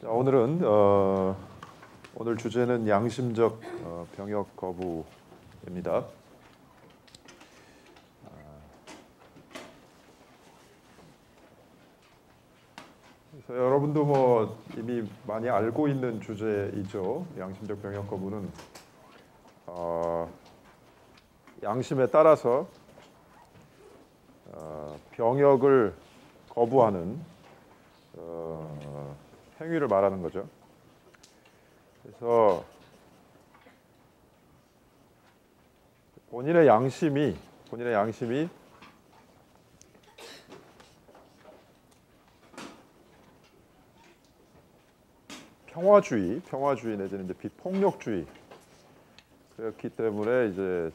자, 오늘은 오늘 주제는 양심적 병역 거부입니다. 그래서 여러분도 뭐 이미 많이 알고 있는 주제이죠. 양심적 병역 거부는 양심에 따라서 병역을 거부하는 행위를 말하는 거죠. 그래서 본인의 양심이 평화주의 내지는 이제 비폭력주의 그렇기 때문에 이제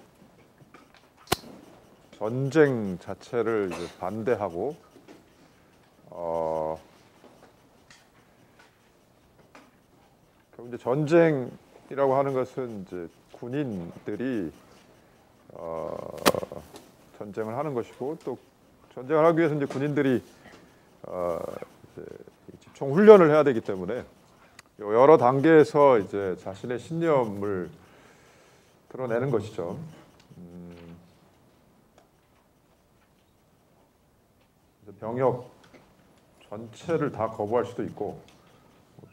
전쟁 자체를 이제 반대하고 이제 전쟁이라고 하는 것은 이제 군인들이 전쟁을 하는 것이고, 또 전쟁을 하기 위해서 이제 군인들이 이제 집총 훈련을 해야 되기 때문에 여러 단계에서 이제 자신의 신념을 드러내는 것이죠. 병역 전체를 다 거부할 수도 있고,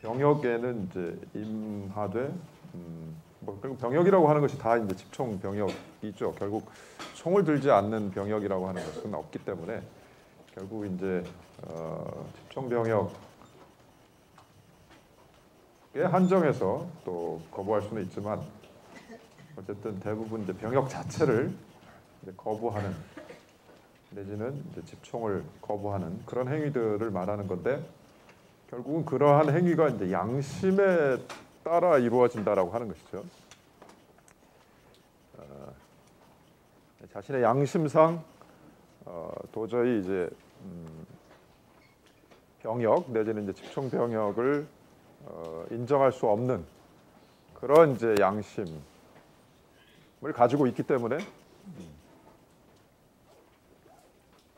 병역에는 이제 임하되, 그리고 병역이라고 하는 것이 다 이제 집총 병역이죠. 결국 총을 들지 않는 병역이라고 하는 것은 없기 때문에 결국 이제 집총 병역에 한정해서 또 거부할 수는 있지만, 어쨌든 대부분 이제 병역 자체를 이제 거부하는 내지는 이제 집총을 거부하는 그런 행위들을 말하는 건데, 결국은 그러한 행위가 이제 양심에 따라 이루어진다라고 하는 것이죠. 자신의 양심상 도저히 이제 병역 내지는 이제 집총 병역을 인정할 수 없는 그런 이제 양심을 가지고 있기 때문에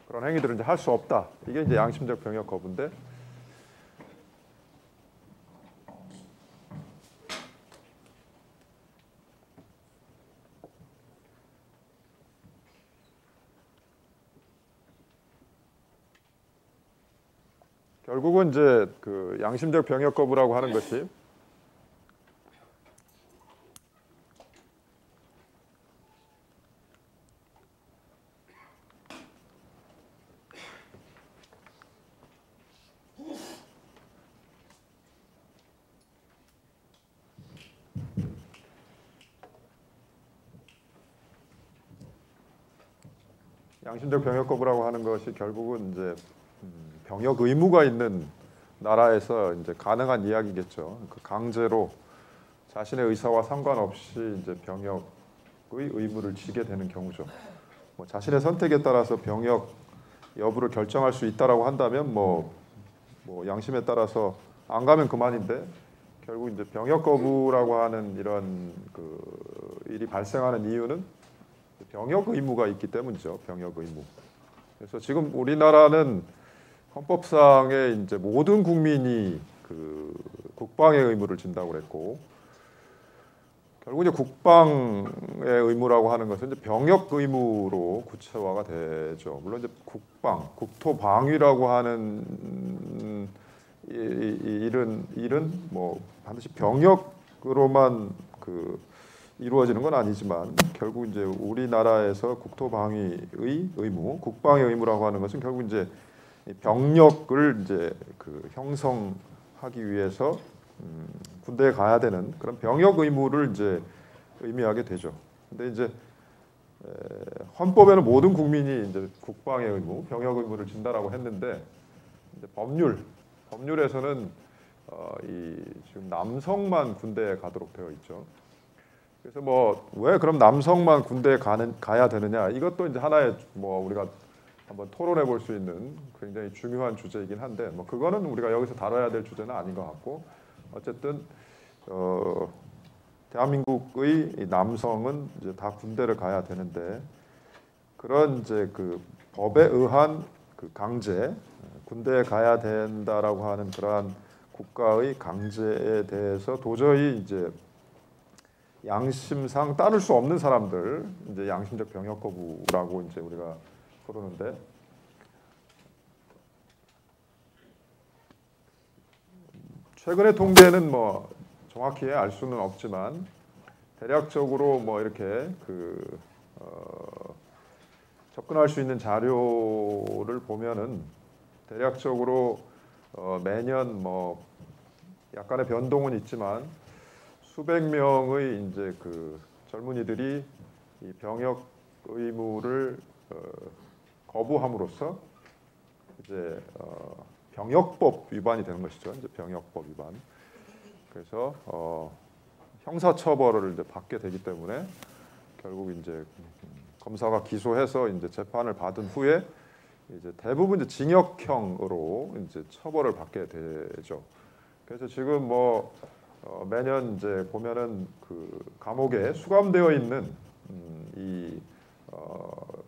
그런 행위들을 이제 할 수 없다. 이게 이제 양심적 병역 거부인데, 결국은 이제 그 양심적 병역 거부라고 하는 것이 양심적 병역 거부라고 하는 것이 결국은 이제 병역 의무가 있는 나라에서 이제 가능한 이야기겠죠. 그 강제로 자신의 의사와 상관없이 이제 병역의 의무를 지게 되는 경우죠. 뭐 자신의 선택에 따라서 병역 여부를 결정할 수 있다라고 한다면 뭐 양심에 따라서 안 가면 그만인데, 결국 이제 병역 거부라고 하는 이런 그 일이 발생하는 이유는 병역 의무가 있기 때문이죠. 병역 의무. 그래서 지금 우리나라는 헌법상에 이제 모든 국민이 그 국방의 의무를 진다고 그랬고, 결국 이제 국방의 의무라고 하는 것은 이제 병역 의무로 구체화가 되죠. 물론 이제 국토 방위라고 하는 일은 뭐 반드시 병역으로만 그 이루어지는 건 아니지만, 결국 이제 우리나라에서 국토 방위의 의무, 국방의 의무라고 하는 것은 결국 이제 병력을 이제 그 형성하기 위해서 군대에 가야 되는 그런 병역 의무를 이제 의미하게 되죠. 근데 이제 헌법에는 모든 국민이 이제 국방의 의무, 병역 의무를 진다라고 했는데, 이제 법률에서는 지금 남성만 군대에 가도록 되어 있죠. 그래서 뭐 왜 그럼 남성만 군대에 가야 되느냐? 이것도 이제 하나의 뭐 우리가 한번 토론해 볼 수 있는 굉장히 중요한 주제이긴 한데, 뭐 그거는 우리가 여기서 다뤄야 될 주제는 아닌 것 같고, 어쨌든 대한민국의 남성은 이제 다 군대를 가야 되는데, 그런 이제 그 법에 의한 그 강제 군대에 가야 된다라고 하는 그러한 국가의 강제에 대해서 도저히 이제 양심상 따를 수 없는 사람들, 이제 양심적 병역 거부라고 이제 우리가 부르는데, 최근의 통계는 뭐 정확히 알 수는 없지만 대략적으로 뭐 이렇게 접근할 수 있는 자료를 보면은 대략적으로 매년 뭐 약간의 변동은 있지만 수백 명의 이제 젊은이들이 이 병역 의무를 거부함으로써 이제 병역법 위반이 되는 것이죠. 이제 병역법 위반. 그래서 형사처벌을 이제 받게 되기 때문에 결국 이제 검사가 기소해서 이제 재판을 받은 후에 이제 대부분 이제 징역형으로 이제 처벌을 받게 되죠. 그래서 지금 뭐 매년 이제 보면은 감옥에 수감되어 있는 이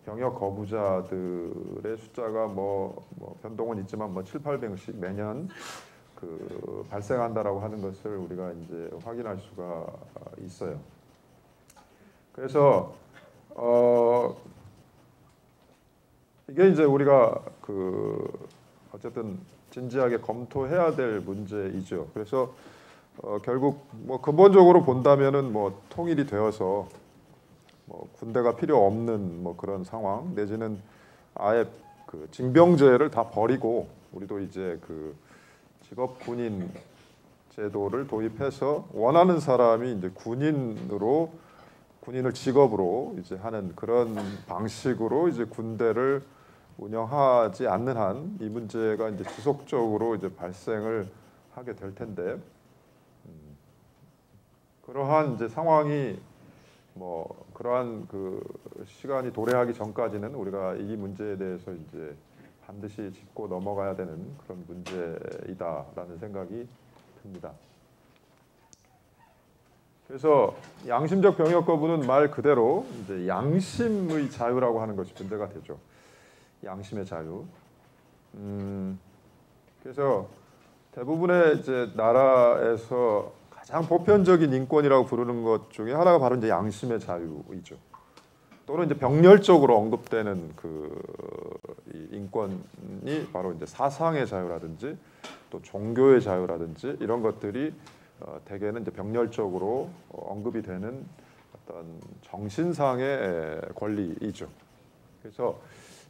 병역 거부자들의 숫자가 뭐 변동은 있지만 뭐 7, 800씩 매년 발생한다라고 하는 것을 우리가 이제 확인할 수가 있어요. 그래서 이게 이제 우리가 어쨌든 진지하게 검토해야 될 문제이죠. 그래서 결국 뭐 근본적으로 본다면은 뭐 통일이 되어서 뭐 군대가 필요 없는 뭐 그런 상황 내지는 아예 징병제를 다 버리고 우리도 이제 직업 군인 제도를 도입해서 원하는 사람이 이제 군인을 직업으로 이제 하는 그런 방식으로 이제 군대를 운영하지 않는 한 이 문제가 이제 지속적으로 이제 발생을 하게 될 텐데 그러한 이제 상황이 뭐 그러한 시간이 도래하기 전까지는 우리가 이 문제에 대해서 이제 반드시 짚고 넘어가야 되는 그런 문제이다라는 생각이 듭니다. 그래서 양심적 병역 거부는 말 그대로 이제 양심의 자유라고 하는 것이 문제가 되죠. 양심의 자유. 그래서 대부분의 이제 나라에서 가장 보편적인 인권이라고 부르는 것 중에 하나가 바로 이제 양심의 자유이죠. 또는 이제 병렬적으로 언급되는 이 인권이 바로 이제 사상의 자유라든지 또 종교의 자유라든지 이런 것들이 대개는 이제 병렬적으로 언급이 되는 어떤 정신상의 권리이죠. 그래서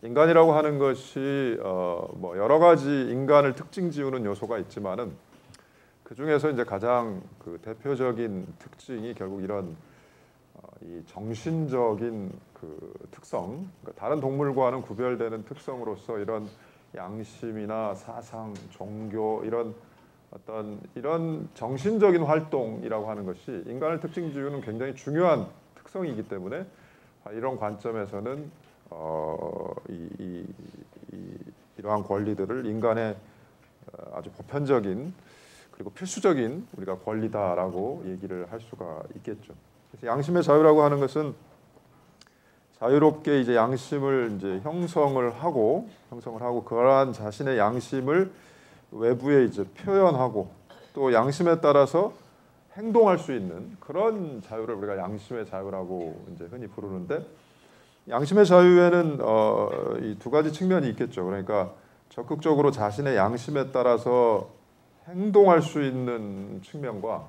인간이라고 하는 것이 뭐 여러 가지 인간을 특징 지우는 요소가 있지만은 그 중에서 이제 가장 대표적인 특징이 결국 이런 이 정신적인 특성, 그러니까 다른 동물과는 구별되는 특성으로서 이런 양심이나 사상, 종교 이런 정신적인 활동이라고 하는 것이 인간을 특징 지우는 굉장히 중요한 특성이기 때문에 이런 관점에서는 이러한 권리들을 인간의 아주 보편적인 그리고 필수적인 우리가 권리다라고 얘기를 할 수가 있겠죠. 그래서 양심의 자유라고 하는 것은 자유롭게 이제 양심을 이제 형성을 하고 그러한 자신의 양심을 외부에 이제 표현하고 또 양심에 따라서 행동할 수 있는 그런 자유를 우리가 양심의 자유라고 이제 흔히 부르는데 양심의 자유에는 이 두 가지 측면이 있겠죠. 그러니까 적극적으로 자신의 양심에 따라서 행동할 수 있는 측면과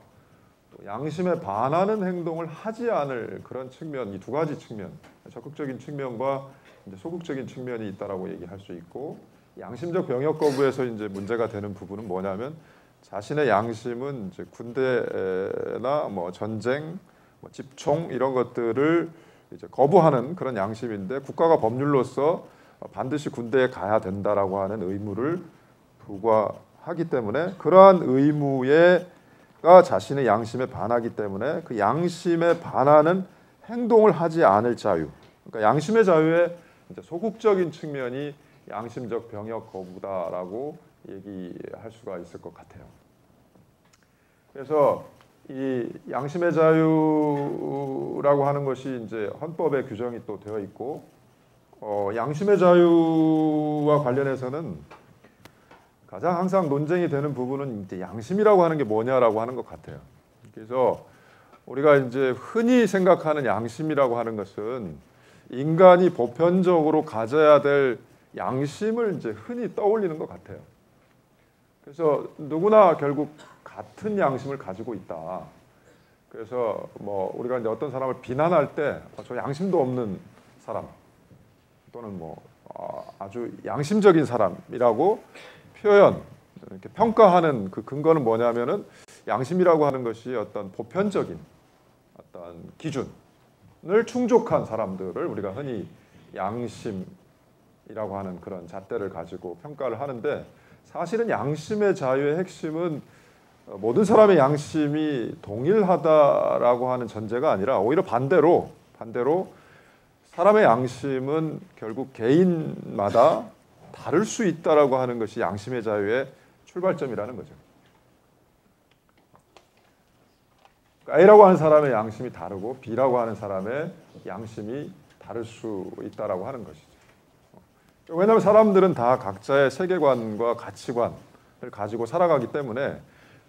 또 양심에 반하는 행동을 하지 않을 그런 측면, 이 두 가지 측면, 적극적인 측면과 이제 소극적인 측면이 있다라고 얘기할 수 있고 양심적 병역 거부에서 이제 문제가 되는 부분은 뭐냐면 자신의 양심은 이제 군대나 뭐 전쟁, 뭐 집총 이런 것들을 이제 거부하는 그런 양심인데 국가가 법률로서 반드시 군대에 가야 된다라고 하는 의무를 부과하기 때문에 그러한 의무가 자신의 양심에 반하기 때문에 그 양심에 반하는 행동을 하지 않을 자유. 그러니까 양심의 자유의 이제 소극적인 측면이 양심적 병역 거부다라고 얘기할 수가 있을 것 같아요. 그래서 이 양심의 자유라고 하는 것이 이제 헌법에 규정이 또 되어 있고 양심의 자유와 관련해서는 가장 항상 논쟁이 되는 부분은 이제 양심이라고 하는 게 뭐냐라고 하는 것 같아요. 그래서 우리가 이제 흔히 생각하는 양심이라고 하는 것은 인간이 보편적으로 가져야 될 양심을 이제 흔히 떠올리는 것 같아요. 그래서 누구나 결국 같은 양심을 가지고 있다. 그래서 뭐 우리가 이제 어떤 사람을 비난할 때 저 양심도 없는 사람 또는 뭐 아주 양심적인 사람이라고 표현, 이렇게 평가하는 그 근거는 뭐냐면은 양심이라고 하는 것이 어떤 보편적인 어떤 기준을 충족한 사람들을 우리가 흔히 양심이라고 하는 그런 잣대를 가지고 평가를 하는데, 사실은 양심의 자유의 핵심은 모든 사람의 양심이 동일하다라고 하는 전제가 아니라 오히려 반대로 사람의 양심은 결국 개인마다 다를 수 있다라고 하는 것이 양심의 자유의 출발점이라는 거죠. A라고 하는 사람의 양심이 다르고 B라고 하는 사람의 양심이 다를 수 있다라고 하는 것이죠. 왜냐하면 사람들은 다 각자의 세계관과 가치관을 가지고 살아가기 때문에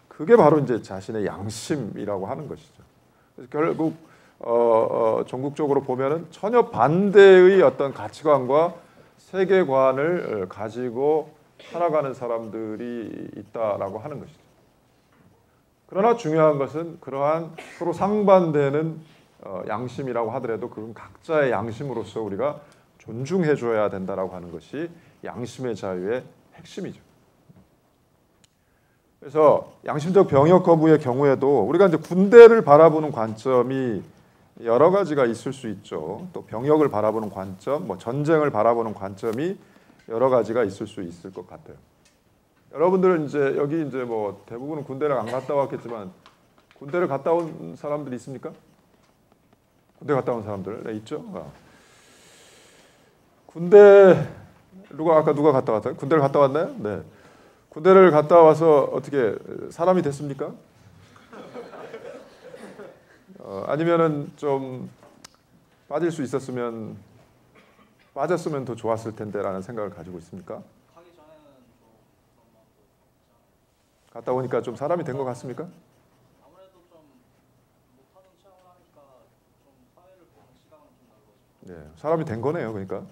그게 바로 이제 자신의 양심이라고 하는 것이죠. 그래서 결국 전국적으로 보면은 전혀 반대의 어떤 가치관과 세계관을 가지고 살아가는 사람들이 있다라고 하는 것이죠. 그러나 중요한 것은 그러한 서로 상반되는 양심이라고 하더라도 그건 각자의 양심으로서 우리가 존중해줘야 된다라고 하는 것이 양심의 자유의 핵심이죠. 그래서 양심적 병역 거부의 경우에도 우리가 이제 군대를 바라보는 관점이 여러 가지가 있을 수 있죠. 또 병역을 바라보는 관점, 뭐 전쟁을 바라보는 관점이 여러 가지가 있을 수 있을 것 같아요. 여러분들은 이제 여기 이제 뭐 대부분은 군대를 안 갔다 왔겠지만 군대를 갔다 온 사람들이 있습니까? 군대 갔다 온 사람들 있죠. 군대 아까 누가 갔다 왔어요? 군대를 갔다 왔나요? 네. 군대를 갔다 와서 어떻게 사람이 됐습니까? 아니면은 좀 빠질 수 있었으면 빠졌으면 더 좋았을 텐데라는 생각을 가지고 있습니까? 가기 전에는 좀 그런 마음도 갔다 오니까 좀 사람이 된 것 같습니까? 아무래도 좀 못하는 체험을 하니까 좀 사회를 보는 시각은 좀 달라지고. 네, 사람이 된 거네요. 그러니까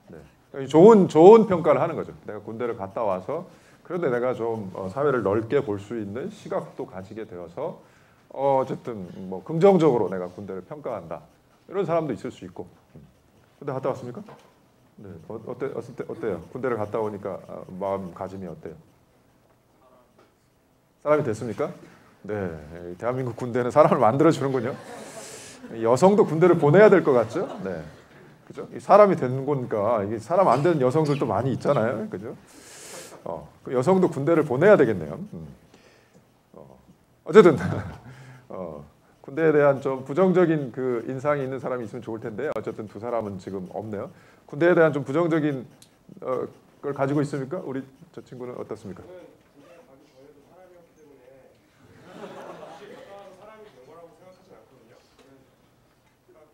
네. 좋은 평가를 하는 거죠. 내가 군대를 갔다 와서 그런데 내가 좀 사회를 넓게 볼 수 있는 시각도 가지게 되어서 어쨌든 뭐 긍정적으로 내가 군대를 평가한다. 이런 사람도 있을 수 있고. 군대 갔다 왔습니까? 네. 어때요? 군대를 갔다 오니까 마음가짐이 어때요? 사람이 됐습니까? 네. 대한민국 군대는 사람을 만들어 주는군요. 여성도 군대를 보내야 될 것 같죠? 네. 그죠? 사람이 된 거니까 이게 사람 안 되는 여성들도 많이 있잖아요. 그죠? 그 여성도 군대를 보내야 되겠네요. 어쨌든 군대에 대한 좀 부정적인 그 인상이 있는 사람이 있으면 좋을 텐데 어쨌든 두 사람은 지금 없네요. 군대에 대한 좀 부정적인 걸 가지고 있습니까? 우리 저 친구는 어떻습니까? 군대 가기 전에도 사람이었기 때문에 혹시 가까운 사람이 된 거라고 생각하지 않거든요. 그러니까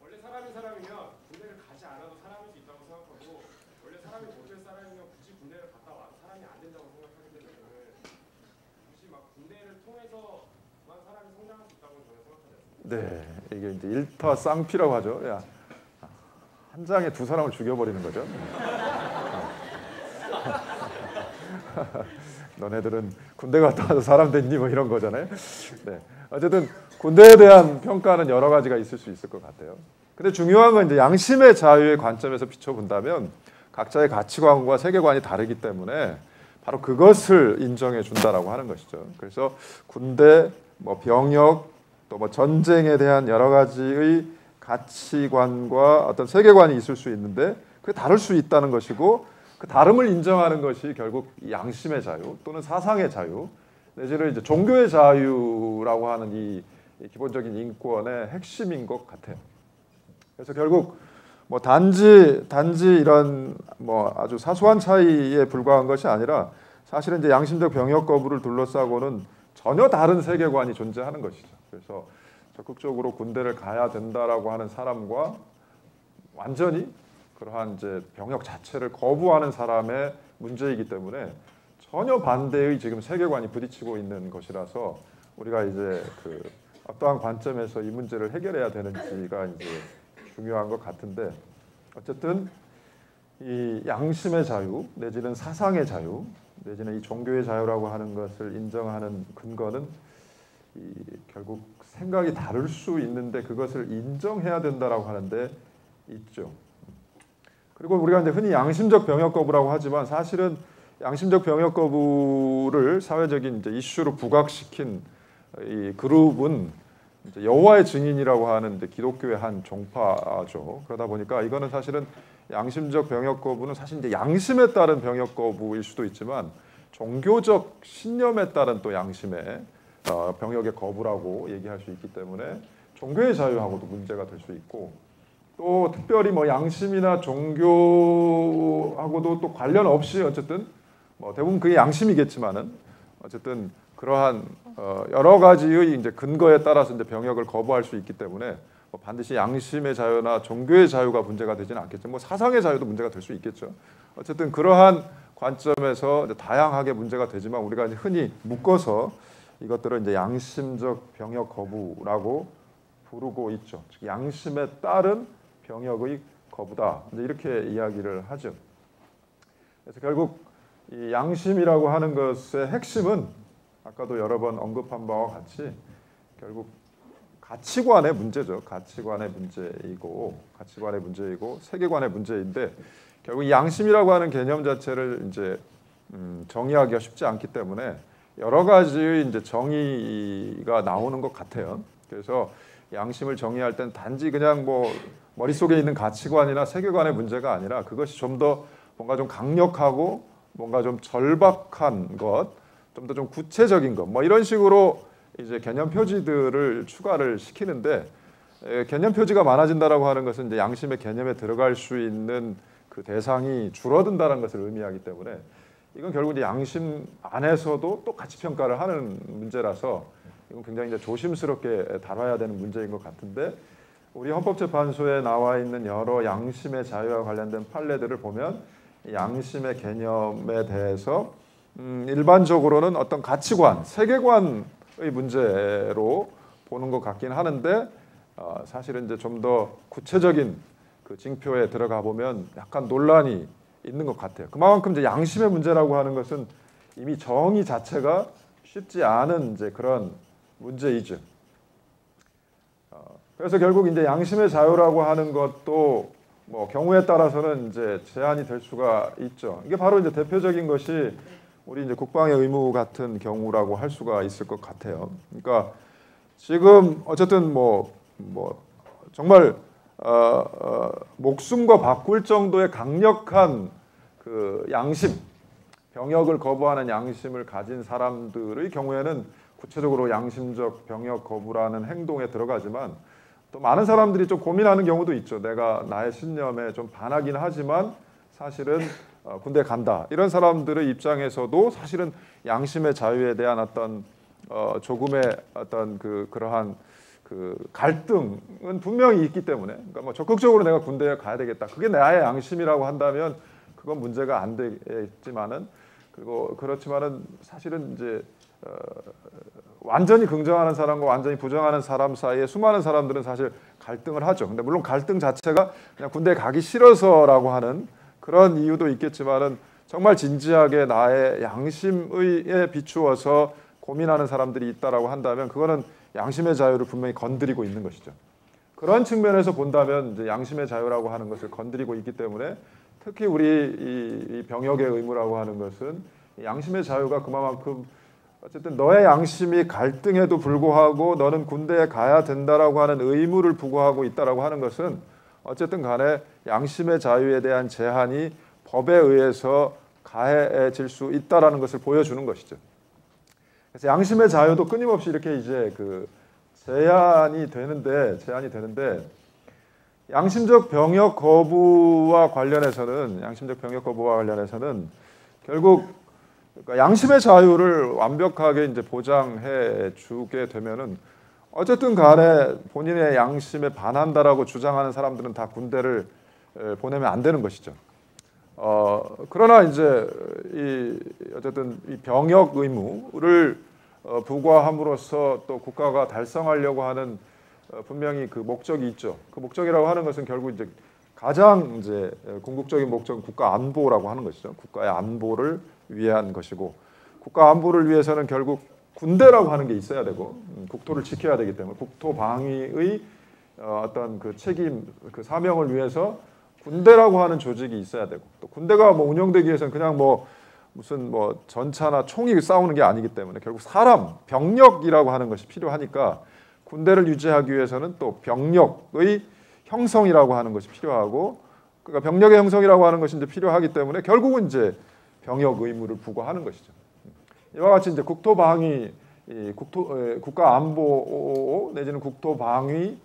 원래 사람이 사람이면 군대를 가지 않아도 사람일 수 있다고 생각하고 원래 사람이 못될 사람이면 굳이 군대를 갔다 와도 사람이 안 된다고 생각하기 때문에 굳이 막 군대를 통해서만 사람이 성장할 수 있다고 저는 생각하지 않습니다. 네, 이게 이제 일타쌍피라고 하죠. 야, 한 장에 두 사람을 죽여버리는 거죠. 너네들은 군대 갔다 와서 사람 됐니? 뭐 이런 거잖아요. 네, 어쨌든 군대에 대한 평가는 여러 가지가 있을 수 있을 것 같아요. 근데 중요한 건 이제 양심의 자유의 관점에서 비춰본다면 각자의 가치관과 세계관이 다르기 때문에 바로 그것을 인정해 준다라고 하는 것이죠. 그래서 군대, 뭐 병역, 또 뭐 전쟁에 대한 여러 가지의 가치관과 어떤 세계관이 있을 수 있는데 그게 다를 수 있다는 것이고 그 다름을 인정하는 것이 결국 양심의 자유 또는 사상의 자유 내지는 이제 종교의 자유라고 하는 이 기본적인 인권의 핵심인 것 같아요. 그래서 결국 뭐 단지 이런 뭐 아주 사소한 차이에 불과한 것이 아니라 사실은 이제 양심적 병역 거부를 둘러싸고는 전혀 다른 세계관이 존재하는 것이죠. 그래서 적극적으로 군대를 가야 된다라고 하는 사람과 완전히 그러한 이제 병역 자체를 거부하는 사람의 문제이기 때문에 전혀 반대의 지금 세계관이 부딪히고 있는 것이라서 우리가 이제 그 어떠한 관점에서 이 문제를 해결해야 되는지가 이제 중요한 것 같은데 어쨌든 이 양심의 자유 내지는 사상의 자유 내지는 이 종교의 자유라고 하는 것을 인정하는 근거는 결국 생각이 다를 수 있는데 그것을 인정해야 된다라고 하는데 있죠. 그리고 우리가 이제 흔히 양심적 병역 거부라고 하지만 사실은 양심적 병역 거부를 사회적인 이제 이슈로 부각시킨 이 그룹은 이제 여호와의 증인이라고 하는 이제 기독교의 한 종파죠. 그러다 보니까 이거는 사실은 양심적 병역 거부는 사실 이제 양심에 따른 병역 거부일 수도 있지만 종교적 신념에 따른 또 양심의 병역의 거부라고 얘기할 수 있기 때문에 종교의 자유하고도 문제가 될 수 있고 또 특별히 뭐 양심이나 종교하고도 또 관련 없이 어쨌든 뭐 대부분 그게 양심이겠지만은 어쨌든 그러한 여러 가지의 이제 근거에 따라서 이제 병역을 거부할 수 있기 때문에 뭐 반드시 양심의 자유나 종교의 자유가 문제가 되지는 않겠죠. 뭐 사상의 자유도 문제가 될 수 있겠죠. 어쨌든 그러한 관점에서 이제 다양하게 문제가 되지만 우리가 이제 흔히 묶어서 이것들을 이제 양심적 병역 거부라고 부르고 있죠. 즉 양심에 따른 병역의 거부다. 이제 이렇게 이야기를 하죠. 그래서 결국 이 양심이라고 하는 것의 핵심은 아까도 여러 번 언급한 바와 같이 결국 가치관의 문제죠. 가치관의 문제이고 세계관의 문제인데 결국 이 양심이라고 하는 개념 자체를 이제 정의하기가 쉽지 않기 때문에 여러 가지의 이제 정의가 나오는 것 같아요. 그래서 양심을 정의할 땐 단지 그냥 뭐 머릿속에 있는 가치관이나 세계관의 문제가 아니라 그것이 좀 더 뭔가 좀 강력하고 뭔가 좀 절박한 것, 좀 더 좀 구체적인 것, 뭐 이런 식으로 이제 개념 표지들을 추가를 시키는데 개념 표지가 많아진다라고 하는 것은 이제 양심의 개념에 들어갈 수 있는 그 대상이 줄어든다는 것을 의미하기 때문에 이건 결국 이제 양심 안에서도 또 가치 평가를 하는 문제라서 이건 굉장히 이제 조심스럽게 다뤄야 되는 문제인 것 같은데 우리 헌법재판소에 나와 있는 여러 양심의 자유와 관련된 판례들을 보면 양심의 개념에 대해서 일반적으로는 어떤 가치관, 세계관의 문제로 보는 것 같긴 하는데 사실은 이제 좀 더 구체적인 그 징표에 들어가 보면 약간 논란이 있는 것 같아요. 그만큼 이제 양심의 문제라고 하는 것은 이미 정의 자체가 쉽지 않은 이제 그런 문제이죠. 그래서 결국 이제 양심의 자유라고 하는 것도 뭐 경우에 따라서는 이제 제한이 될 수가 있죠. 이게 바로 이제 대표적인 것이 우리 이제 국방의 의무 같은 경우라고 할 수가 있을 것 같아요. 그러니까 지금 어쨌든 뭐 정말 목숨과 바꿀 정도의 강력한 그 양심, 병역을 거부하는 양심을 가진 사람들의 경우에는 구체적으로 양심적 병역 거부라는 행동에 들어가지만 또 많은 사람들이 좀 고민하는 경우도 있죠. 내가 나의 신념에 좀 반하긴 하지만 사실은 군대 간다. 이런 사람들의 입장에서도 사실은 양심의 자유에 대한 어떤 조금의 어떤 그러한 그 갈등은 분명히 있기 때문에 그러니까 뭐 적극적으로 내가 군대에 가야 되겠다. 그게 나의 양심이라고 한다면 그건 문제가 안 되겠지만은 그리고 그렇지만은 사실은 이제 완전히 긍정하는 사람과 완전히 부정하는 사람 사이에 수많은 사람들은 사실 갈등을 하죠. 근데 물론 갈등 자체가 그냥 군대에 가기 싫어서라고 하는 그런 이유도 있겠지만은 정말 진지하게 나의 양심에 비추어서 고민하는 사람들이 있다라고 한다면 그거는 양심의 자유를 분명히 건드리고 있는 것이죠. 그런 측면에서 본다면 이제 양심의 자유라고 하는 것을 건드리고 있기 때문에 특히 우리 이 병역의 의무라고 하는 것은 양심의 자유가 그만큼 어쨌든 너의 양심이 갈등에도 불구하고 너는 군대에 가야 된다라고 하는 의무를 부과하고 있다라고 하는 것은 어쨌든 간에 양심의 자유에 대한 제한이 법에 의해서 가해질 수 있다라는 것을 보여주는 것이죠. 그래서 양심의 자유도 끊임없이 이렇게 이제 그 제한이 되는데 양심적 병역 거부와 관련해서는 결국 그러니까 양심의 자유를 완벽하게 이제 보장해 주게 되면은 어쨌든 간에 본인의 양심에 반한다라고 주장하는 사람들은 다 군대를 보내면 안 되는 것이죠. 그러나 이제 어쨌든 이 병역 의무를 부과함으로써 또 국가가 달성하려고 하는 분명히 그 목적이 있죠. 그 목적이라고 하는 것은 결국 이제 가장 이제 궁극적인 목적은 국가 안보라고 하는 것이죠. 국가의 안보를 위한 것이고, 국가 안보를 위해서는 결국 군대라고 하는 게 있어야 되고, 국토를 지켜야 되기 때문에 국토 방위의 어떤 그 책임, 그 사명을 위해서 군대라고 하는 조직이 있어야 되고, 또 군대가 뭐 운영되기 위해서는 그냥 뭐 무슨 뭐 전차나 총이 싸우는 게 아니기 때문에 결국 사람, 병력이라고 하는 것이 필요하니까 군대를 유지하기 위해서는 또 병력의 형성이라고 하는 것이 필요하고, 그러니까 병력의 형성이라고 하는 것이 이제 필요하기 때문에 결국은 이제 병역 의무를 부과하는 것이죠. 이와 같이 이제 국토 방위, 국가 안보 내지는 국토 방위,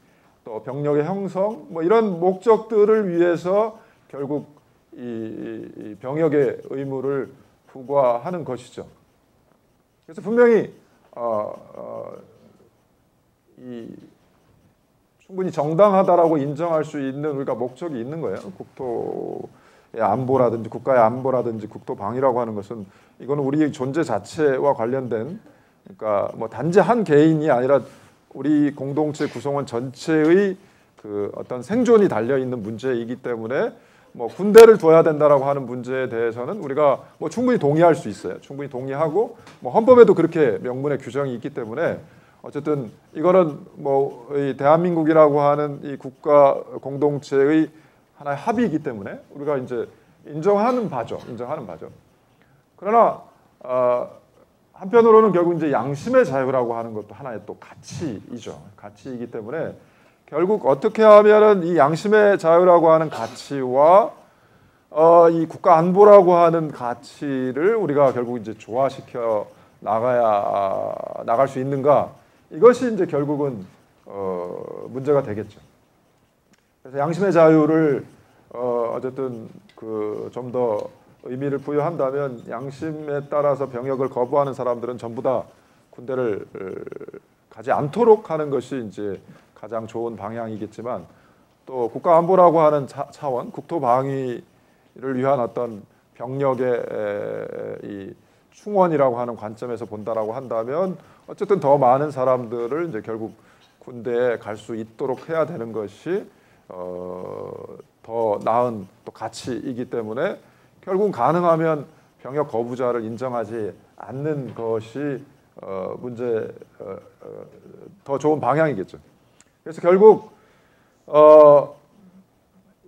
또 병력의 형성, 뭐 이런 목적들을 위해서 결국 이 병역의 의무를 부과하는 것이죠. 그래서 분명히 충분히 정당하다라고 인정할 수 있는 우리가 목적이 있는 거예요. 국토의 안보라든지 국가의 안보라든지 국토 방위라고 하는 것은 이거는 우리의 존재 자체와 관련된, 그러니까 뭐 단지 한 개인이 아니라 우리 공동체 구성원 전체의 그 어떤 생존이 달려 있는 문제이기 때문에 뭐 군대를 둬야 된다라고 하는 문제에 대해서는 우리가 뭐 충분히 동의할 수 있어요. 충분히 동의하고 뭐 헌법에도 그렇게 명문의 규정이 있기 때문에 어쨌든 이거는 뭐 이 대한민국이라고 하는 이 국가 공동체의 하나의 합의이기 때문에 우리가 이제 인정하는 바죠. 그러나 한편으로는 결국 이제 양심의 자유라고 하는 것도 하나의 또 가치이죠. 가치이기 때문에 결국 어떻게 하면은 이 양심의 자유라고 하는 가치와 이 국가 안보라고 하는 가치를 우리가 결국 이제 조화시켜 나갈 수 있는가, 이것이 이제 결국은 문제가 되겠죠. 그래서 양심의 자유를 어쨌든 그 좀 더 의미를 부여한다면 양심에 따라서 병역을 거부하는 사람들은 전부 다 군대를 가지 않도록 하는 것이 이제 가장 좋은 방향이겠지만, 또 국가 안보라고 하는 차원, 국토 방위를 위한 어떤 병력의 이 충원이라고 하는 관점에서 본다라고 한다면 어쨌든 더 많은 사람들을 이제 결국 군대에 갈 수 있도록 해야 되는 것이 더 나은 또 가치이기 때문에 결국 가능하면 병역 거부자를 인정하지 않는 것이 더 좋은 방향이겠죠. 그래서 결국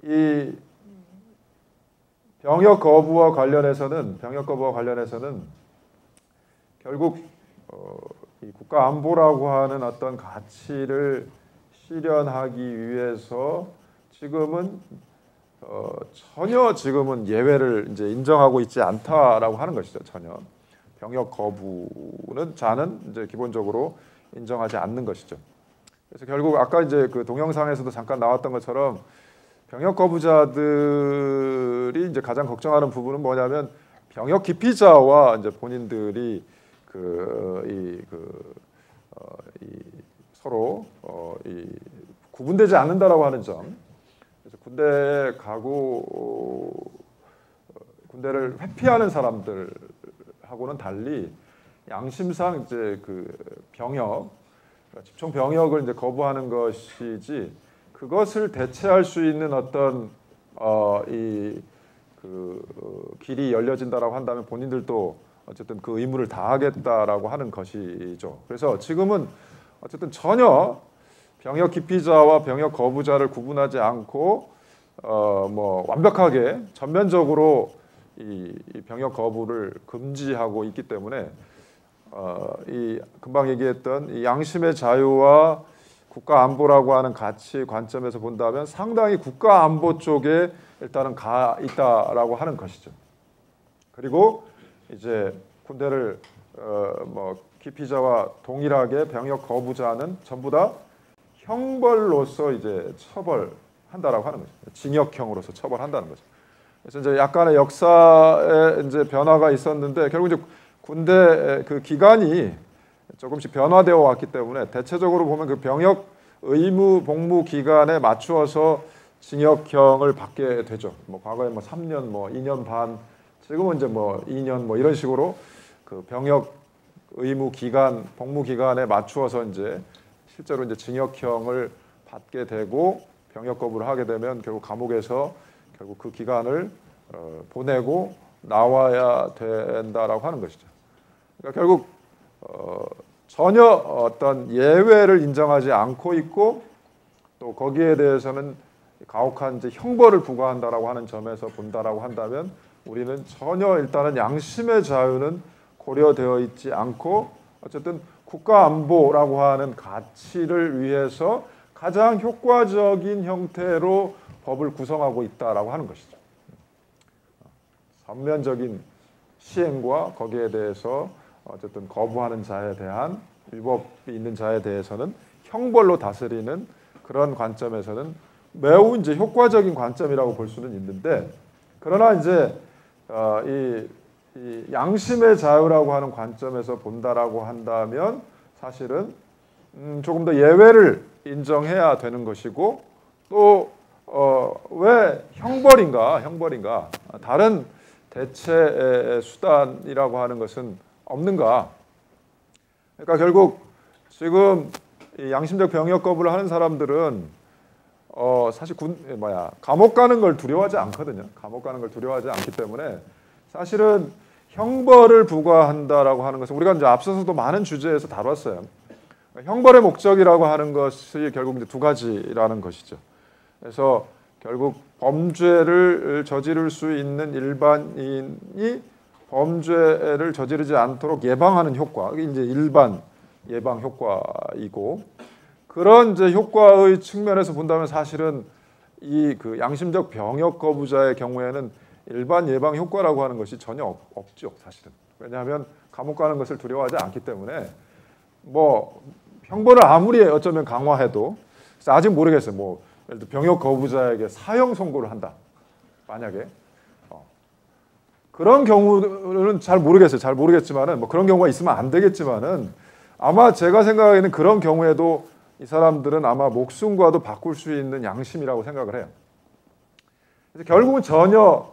이 병역 거부와 관련해서는 결국 이 국가 안보라고 하는 어떤 가치를 실현하기 위해서 지금은 전혀 지금은 예외를 이제 인정하고 있지 않다라고 하는 것이죠. 전혀 병역 거부는 자는 이제 기본적으로 인정하지 않는 것이죠. 그래서 결국 아까 이제 그 동영상에서도 잠깐 나왔던 것처럼 병역 거부자들이 이제 가장 걱정하는 부분은 뭐냐면 병역 기피자와 이제 본인들이 서로 구분되지 않는다라고 하는 점. 그래서 군대에 가고 군대를 회피하는 사람들하고는 달리 양심상 이제 그 병역, 집총 병역을 이제 거부하는 것이지, 그것을 대체할 수 있는 어떤 길이 열려진다라고 한다면 본인들도 어쨌든 그 의무를 다하겠다라고 하는 것이죠. 그래서 지금은 어쨌든 전혀 병역 기피자와 병역 거부자를 구분하지 않고 뭐 완벽하게 전면적으로 이 병역 거부를 금지하고 있기 때문에 이 금방 얘기했던 이 양심의 자유와 국가 안보라고 하는 가치 관점에서 본다면 상당히 국가 안보 쪽에 일단은 가 있다라고 하는 것이죠. 그리고 이제 군대를 뭐 기피자와 동일하게 병역 거부자는 전부 다 형벌로서 이제 처벌한다라고 하는 거죠. 징역형으로서 처벌한다는 거죠. 그래서 이제 약간의 역사에 이제 변화가 있었는데 결국 이제 군대 그 기간이 조금씩 변화되어 왔기 때문에 대체적으로 보면 그 병역 의무 복무 기간에 맞추어서 징역형을 받게 되죠. 뭐 과거에 뭐 3년, 뭐 2년 반, 지금은 이제 뭐 2년 뭐 이런 식으로 그 병역 의무 기간, 복무 기간에 맞추어서 이제 실제로 이제 징역형을 받게 되고 병역 거부를 하게 되면 결국 감옥에서 결국 그 기간을 보내고 나와야 된다라고 하는 것이죠. 그러니까 결국 전혀 어떤 예외를 인정하지 않고 있고 또 거기에 대해서는 가혹한 이제 형벌을 부과한다라고 하는 점에서 본다라고 한다면 우리는 전혀 일단은 양심의 자유는 고려되어 있지 않고 어쨌든 국가 안보라고 하는 가치를 위해서 가장 효과적인 형태로 법을 구성하고 있다라고 하는 것이죠. 전면적인 시행과 거기에 대해서 어쨌든 거부하는 자에 대한 위법이 있는 자에 대해서는 형벌로 다스리는 그런 관점에서는 매우 이제 효과적인 관점이라고 볼 수는 있는데 그러나 이제 이 양심의 자유라고 하는 관점에서 본다라고 한다면 사실은 조금 더 예외를 인정해야 되는 것이고 또 왜 형벌인가 다른 대체 수단이라고 하는 것은 없는가? 그러니까 결국 지금 이 양심적 병역 거부를 하는 사람들은 사실 감옥 가는 걸 두려워하지 않거든요. 감옥 가는 걸 두려워하지 않기 때문에 사실은 형벌을 부과한다라고 하는 것은 우리가 이제 앞서서도 많은 주제에서 다뤘어요. 형벌의 목적이라고 하는 것이 결국 이제 두 가지라는 것이죠. 그래서 결국 범죄를 저지를 수 있는 일반인이 범죄를 저지르지 않도록 예방하는 효과, 이게 이제 일반 예방 효과이고 그런 이제 효과의 측면에서 본다면 사실은 이 그 양심적 병역 거부자의 경우에는 일반 예방 효과라고 하는 것이 전혀 없죠, 사실은. 왜냐하면 감옥 가는 것을 두려워하지 않기 때문에 뭐 형벌을 아무리 어쩌면 강화해도 아직 모르겠어요. 뭐 예를 들어 병역 거부자에게 사형 선고를 한다. 만약에 그런 경우는 잘 모르겠어요. 잘 모르겠지만은 뭐 그런 경우가 있으면 안 되겠지만은 아마 제가 생각하기에는 그런 경우에도 이 사람들은 아마 목숨과도 바꿀 수 있는 양심이라고 생각을 해요. 그래서 결국은 전혀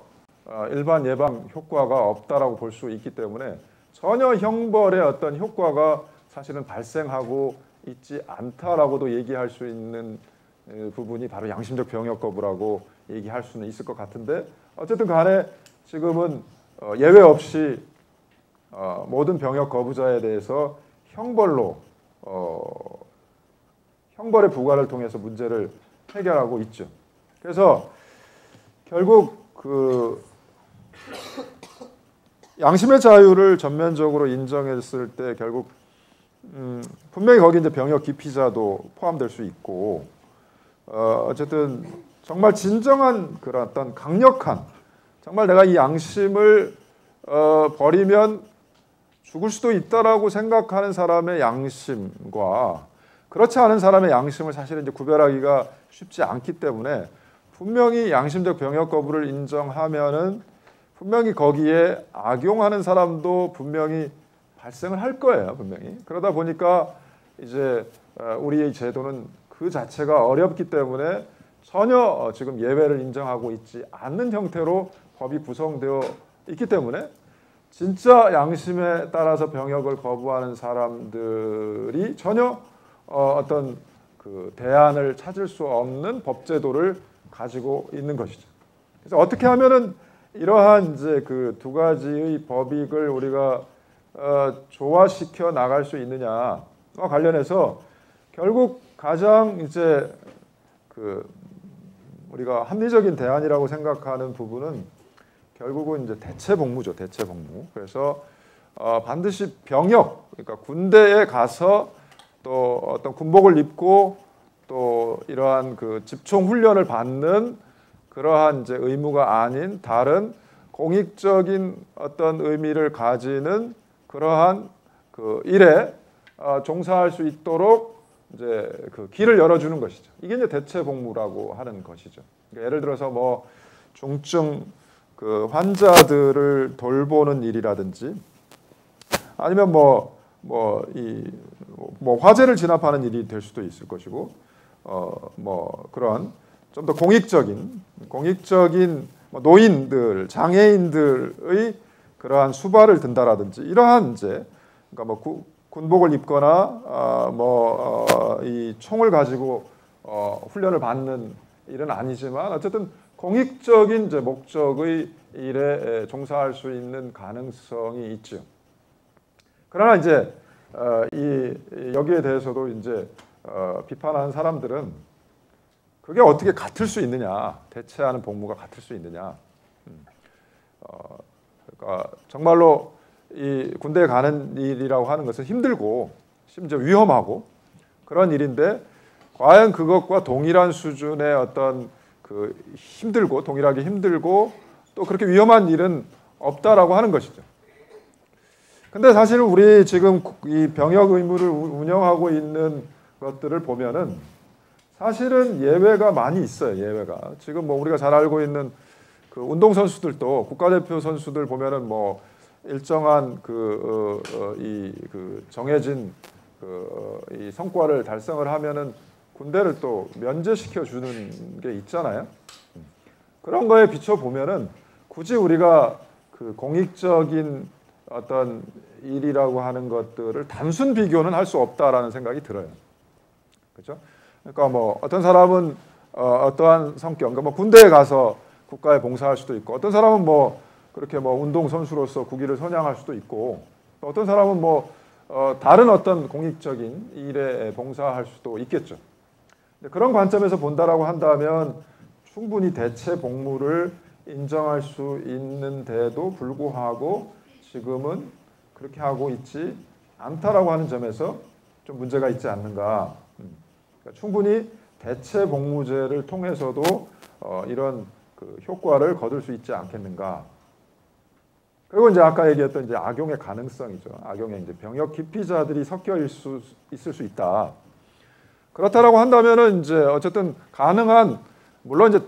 일반 예방 효과가 없다라고 볼 수 있기 때문에 전혀 형벌의 어떤 효과가 사실은 발생하고 있지 않다라고도 얘기할 수 있는 부분이 바로 양심적 병역 거부라고 얘기할 수는 있을 것 같은데 어쨌든 간에 지금은 예외 없이 모든 병역 거부자에 대해서 형벌의 부과를 통해서 문제를 해결하고 있죠. 그래서 결국 그 양심의 자유를 전면적으로 인정했을 때 결국 분명히 거기 이제 병역 기피자도 포함될 수 있고 어쨌든 정말 진정한 그런 어떤 강력한 정말 내가 이 양심을 버리면 죽을 수도 있다라고 생각하는 사람의 양심과 그렇지 않은 사람의 양심을 사실은 이제 구별하기가 쉽지 않기 때문에 분명히 양심적 병역 거부를 인정하면은 분명히 거기에 악용하는 사람도 분명히 발생을 할 거예요, 분명히. 그러다 보니까 이제 우리의 제도는 그 자체가 어렵기 때문에 전혀 지금 예외를 인정하고 있지 않는 형태로 법이 구성되어 있기 때문에 진짜 양심에 따라서 병역을 거부하는 사람들이 전혀 어떤 그 대안을 찾을 수 없는 법제도를 가지고 있는 것이죠. 그래서 어떻게 하면은 이러한 이제 그 두 가지의 법익을 우리가 조화시켜 나갈 수 있느냐와 관련해서 결국 가장 이제 그 우리가 합리적인 대안이라고 생각하는 부분은 결국은 이제 대체 복무죠, 대체 복무. 그래서 반드시 병역, 그러니까 군대에 가서 또 어떤 군복을 입고 또 이러한 그 집총 훈련을 받는 그러한 이제 의무가 아닌 다른 공익적인 어떤 의미를 가지는 그러한 그 일에 종사할 수 있도록 이제 그 길을 열어주는 것이죠. 이게 이제 대체 복무라고 하는 것이죠. 그러니까 예를 들어서 뭐 중증 그 환자들을 돌보는 일이라든지 아니면 뭐 화재를 진압하는 일이 될 수도 있을 것이고 뭐 그런 좀 더 공익적인 뭐 노인들, 장애인들의 그러한 수발을 든다라든지 이러한 이제 그러니까 뭐 군복을 입거나 이 총을 가지고 훈련을 받는 일은 아니지만 어쨌든 공익적인 이제 목적의 일에 종사할 수 있는 가능성이 있죠. 그러나 이제 여기에 대해서도 이제 비판하는 사람들은 그게 어떻게 같을 수 있느냐, 대체하는 복무가 같을 수 있느냐. 그러니까 정말로 이 군대에 가는 일이라고 하는 것은 힘들고 심지어 위험하고 그런 일인데 과연 그것과 동일한 수준의 어떤 그 동일하게 힘들고 또 그렇게 위험한 일은 없다라고 하는 것이죠. 근데 사실 우리 지금 이 병역 의무를 운영하고 있는 것들을 보면은 사실은 예외가 많이 있어요. 예외가. 지금 뭐 우리가 잘 알고 있는 그 운동 선수들도 국가대표 선수들 보면은 뭐 일정한 정해진 이 성과를 달성을 하면은 군대를 또 면제시켜 주는 게 있잖아요. 그런 거에 비춰 보면은 굳이 우리가 그 공익적인 어떤 일이라고 하는 것들을 단순 비교는 할 수 없다라는 생각이 들어요. 그렇죠? 그러니까 뭐 어떤 사람은 어떠한 성격, 그러니까 뭐 군대에 가서 국가에 봉사할 수도 있고, 어떤 사람은 뭐 그렇게 뭐 운동 선수로서 국위를 선양할 수도 있고, 또 어떤 사람은 뭐 다른 어떤 공익적인 일에 봉사할 수도 있겠죠. 그런 관점에서 본다라고 한다면 충분히 대체 복무를 인정할 수 있는데도 불구하고 지금은 그렇게 하고 있지 않다라고 하는 점에서 좀 문제가 있지 않는가. 그러니까 충분히 대체 복무제를 통해서도 이런 그 효과를 거둘 수 있지 않겠는가. 그리고 이제 아까 얘기했던 이제 악용의 가능성이죠. 악용의 이제 병역 기피자들이 섞여 있을 수 있다. 그렇다라고 한다면은 이제 어쨌든 가능한 물론 이제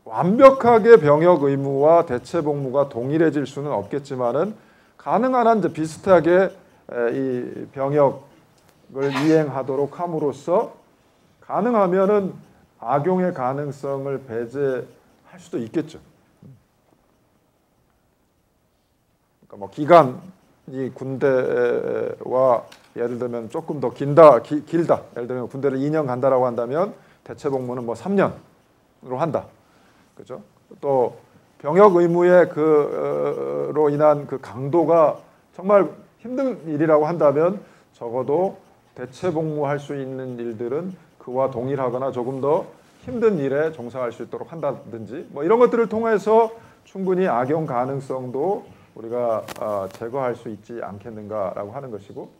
완벽하게 병역 의무와 대체 복무가 동일해질 수는 없겠지만은 가능한 한 이제 비슷하게 이 병역을 이행하도록 함으로써 가능하면은 악용의 가능성을 배제할 수도 있겠죠. 그러니까 뭐 기간이 군대와 예를 들면 조금 더 길다. 예를 들면 군대를 2년 간다라고 한다면 대체 복무는 뭐 3년으로 한다. 그죠? 또 병역 의무의 로 인한 그 강도가 정말 힘든 일이라고 한다면 적어도 대체 복무할 수 있는 일들은 그와 동일하거나 조금 더 힘든 일에 종사할 수 있도록 한다든지 뭐 이런 것들을 통해서 충분히 악용 가능성도 우리가 제거할 수 있지 않겠는가라고 하는 것이고,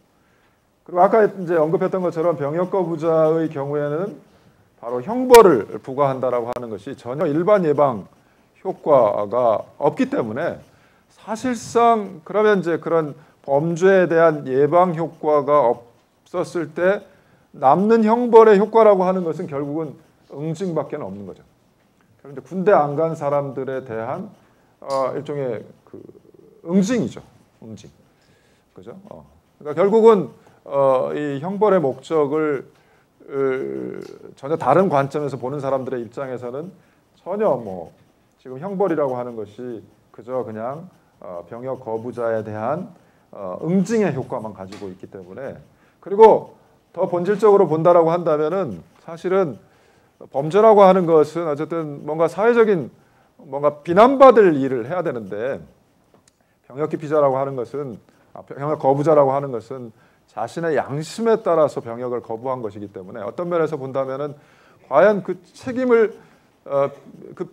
그리고 아까 이제 언급했던 것처럼 병역 거부자의 경우에는 바로 형벌을 부과한다라고 하는 것이 전혀 일반 예방 효과가 없기 때문에 사실상 그러면 이제 그런 범죄에 대한 예방 효과가 없었을 때 남는 형벌의 효과라고 하는 것은 결국은 응징밖에 없는 거죠. 그런데 군대 안 간 사람들에 대한 일종의 그 응징이죠. 응징. 그죠? 그러니까 결국은 이 형벌의 목적을 전혀 다른 관점에서 보는 사람들의 입장에서는 전혀 뭐 지금 형벌이라고 하는 것이 그저 그냥 병역 거부자에 대한 응징의 효과만 가지고 있기 때문에, 그리고 더 본질적으로 본다라고 한다면은 사실은 범죄라고 하는 것은 어쨌든 뭔가 사회적인 뭔가 비난받을 일을 해야 되는데 병역 기피자라고 하는 것은 병역 거부자라고 하는 것은 자신의 양심에 따라서 병역을 거부한 것이기 때문에 어떤 면에서 본다면은 과연 그 책임을 그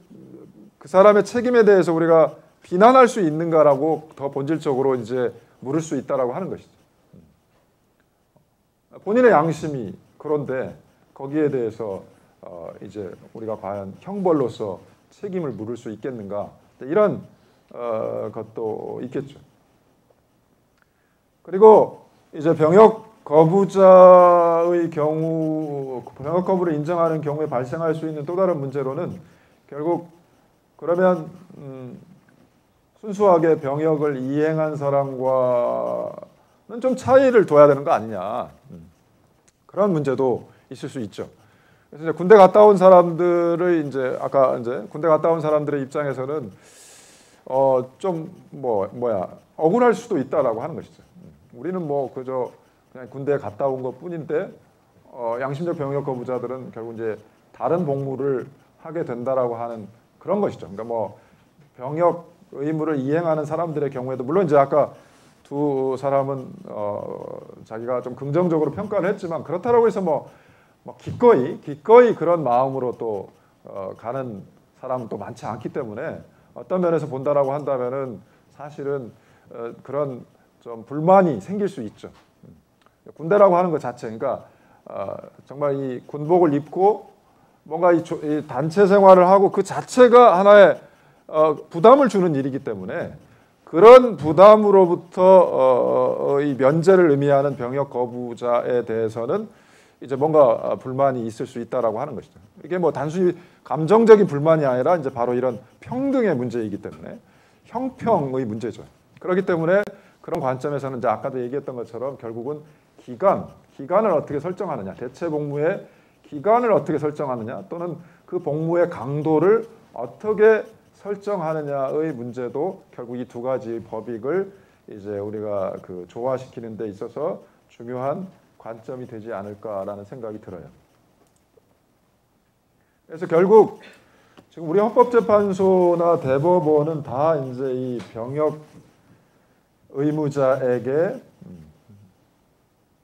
사람의 책임에 대해서 우리가 비난할 수 있는가라고 더 본질적으로 이제 물을 수 있다라고 하는 것이죠. 본인의 양심이 그런데 거기에 대해서 이제 우리가 과연 형벌로서 책임을 물을 수 있겠는가, 이런 것도 있겠죠. 그리고 이제 병역 거부자의 경우, 병역 거부를 인정하는 경우에 발생할 수 있는 또 다른 문제로는 결국 그러면 순수하게 병역을 이행한 사람과는 좀 차이를 둬야 되는 거 아니냐, 그런 문제도 있을 수 있죠. 그래서 이제 군대 갔다 온 사람들의 이제 아까 이제 군대 갔다 온 사람들의 입장에서는 좀 뭐야 억울할 수도 있다라고 하는 것이죠. 우리는 뭐 그저 그냥 군대에 갔다 온 것뿐인데 양심적 병역 거부자들은 결국 이제 다른 복무를 하게 된다라고 하는 그런 것이죠. 그러니까 뭐 병역 의무를 이행하는 사람들의 경우에도 물론 이제 아까 두 사람은 자기가 좀 긍정적으로 평가를 했지만 그렇다라고 해서 뭐 기꺼이 그런 마음으로 또 가는 사람은 또 많지 않기 때문에 어떤 면에서 본다라고 한다면은 사실은 그런 좀 불만이 생길 수 있죠. 군대라고 하는 것 자체, 그러니까 정말 이 군복을 입고 뭔가 이 단체 생활을 하고 그 자체가 하나의 부담을 주는 일이기 때문에 그런 부담으로부터 이 면제를 의미하는 병역 거부자에 대해서는 이제 뭔가 불만이 있을 수 있다라고 하는 것이죠. 이게 뭐 단순히 감정적인 불만이 아니라 이제 바로 이런 평등의 문제이기 때문에 형평의 문제죠. 그렇기 때문에 그런 관점에서는 이제 아까도 얘기했던 것처럼 결국은 기간을 어떻게 설정하느냐, 대체 복무의 기간을 어떻게 설정하느냐, 또는 그 복무의 강도를 어떻게 설정하느냐의 문제도 결국 이 두 가지 법익을 이제 우리가 그 조화시키는 데 있어서 중요한 관점이 되지 않을까라는 생각이 들어요. 그래서 결국 지금 우리 헌법재판소나 대법원은 다 이제 이 병역 의무자에게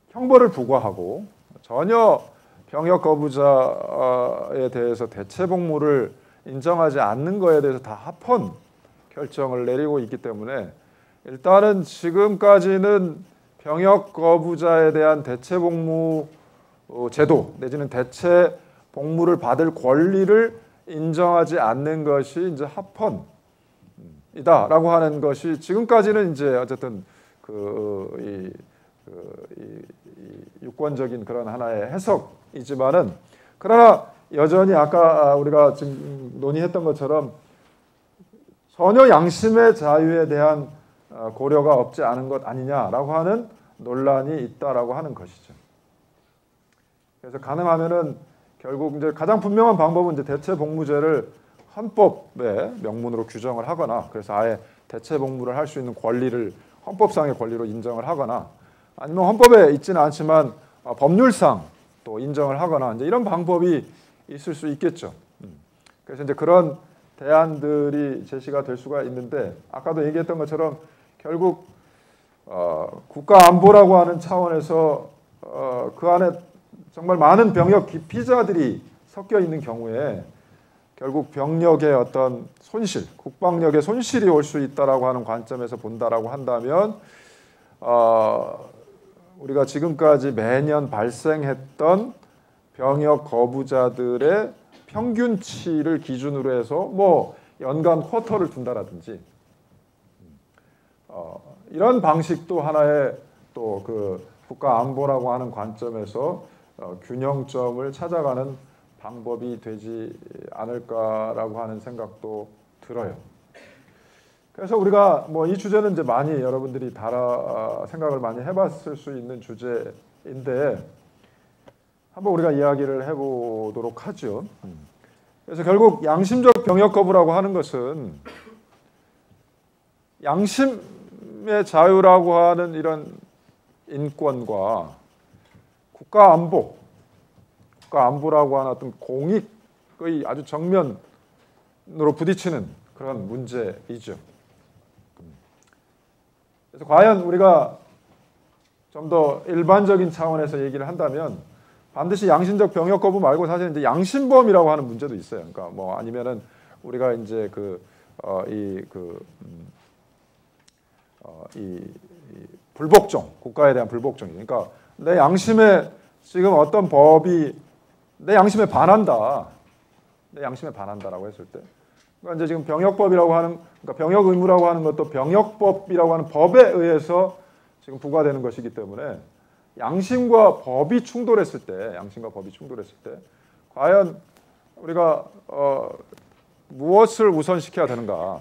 형벌을 부과하고 전혀 병역 거부자에 대해서 대체 복무를 인정하지 않는 거에 대해서 다 합헌 결정을 내리고 있기 때문에 일단은 지금까지는 병역 거부자에 대한 대체 복무 제도 내지는 대체 복무를 받을 권리를 인정하지 않는 것이 이제 합헌이다라고 하는 것이 지금까지는 이제 어쨌든 이 유권적인 그런 하나의 해석이지만은 그러나 여전히 아까 우리가 지금 논의했던 것처럼 전혀 양심의 자유에 대한 고려가 없지 않은 것 아니냐라고 하는 논란이 있다라고 하는 것이죠. 그래서 가능하면은 결국 이제 가장 분명한 방법은 이제 대체 복무제를 헌법의 명문으로 규정을 하거나 그래서 아예 대체 복무를 할 수 있는 권리를 헌법상의 권리로 인정을 하거나 아니면 헌법에 있지는 않지만 법률상 또 인정을 하거나 이제 이런 방법이 있을 수 있겠죠. 그래서 이제 그런 대안들이 제시가 될 수가 있는데 아까도 얘기했던 것처럼 결국 국가 안보라고 하는 차원에서 그 안에 정말 많은 병역 기피자들이 섞여 있는 경우에 결국 병력의 어떤 손실, 국방력의 손실이 올 수 있다라고 하는 관점에서 본다라고 한다면 우리가 지금까지 매년 발생했던 병역 거부자들의 평균치를 기준으로 해서 뭐 연간 쿼터를 둔다라든지 이런 방식도 하나의 또 그 국가 안보라고 하는 관점에서 균형점을 찾아가는 방법이 되지 않을까라고 하는 생각도 들어요. 그래서 우리가 뭐 이 주제는 이제 많이 여러분들이 생각을 많이 해봤을 수 있는 주제인데 한번 우리가 이야기를 해보도록 하죠. 그래서 결국 양심적 병역 거부라고 하는 것은 양심의 자유라고 하는 이런 인권과 국가 안보라고 하는 어떤 공익의 아주 정면으로 부딪히는 그런 문제이죠. 그래서 과연 우리가 좀 더 일반적인 차원에서 얘기를 한다면 반드시 양심적 병역 거부 말고 사실 이제 양심범이라고 하는 문제도 있어요. 그러니까 뭐 아니면은 우리가 이제 이 불복종, 국가에 대한 불복종이. 그러니까 내 양심에 지금 어떤 법이 내 양심에 반한다. 내 양심에 반한다라고 했을 때. 그러니까 이제 지금 병역법이라고 하는, 그러니까 병역 의무라고 하는 것도 병역법이라고 하는 법에 의해서 지금 부과되는 것이기 때문에 양심과 법이 충돌했을 때, 과연 우리가 무엇을 우선시켜야 되는가?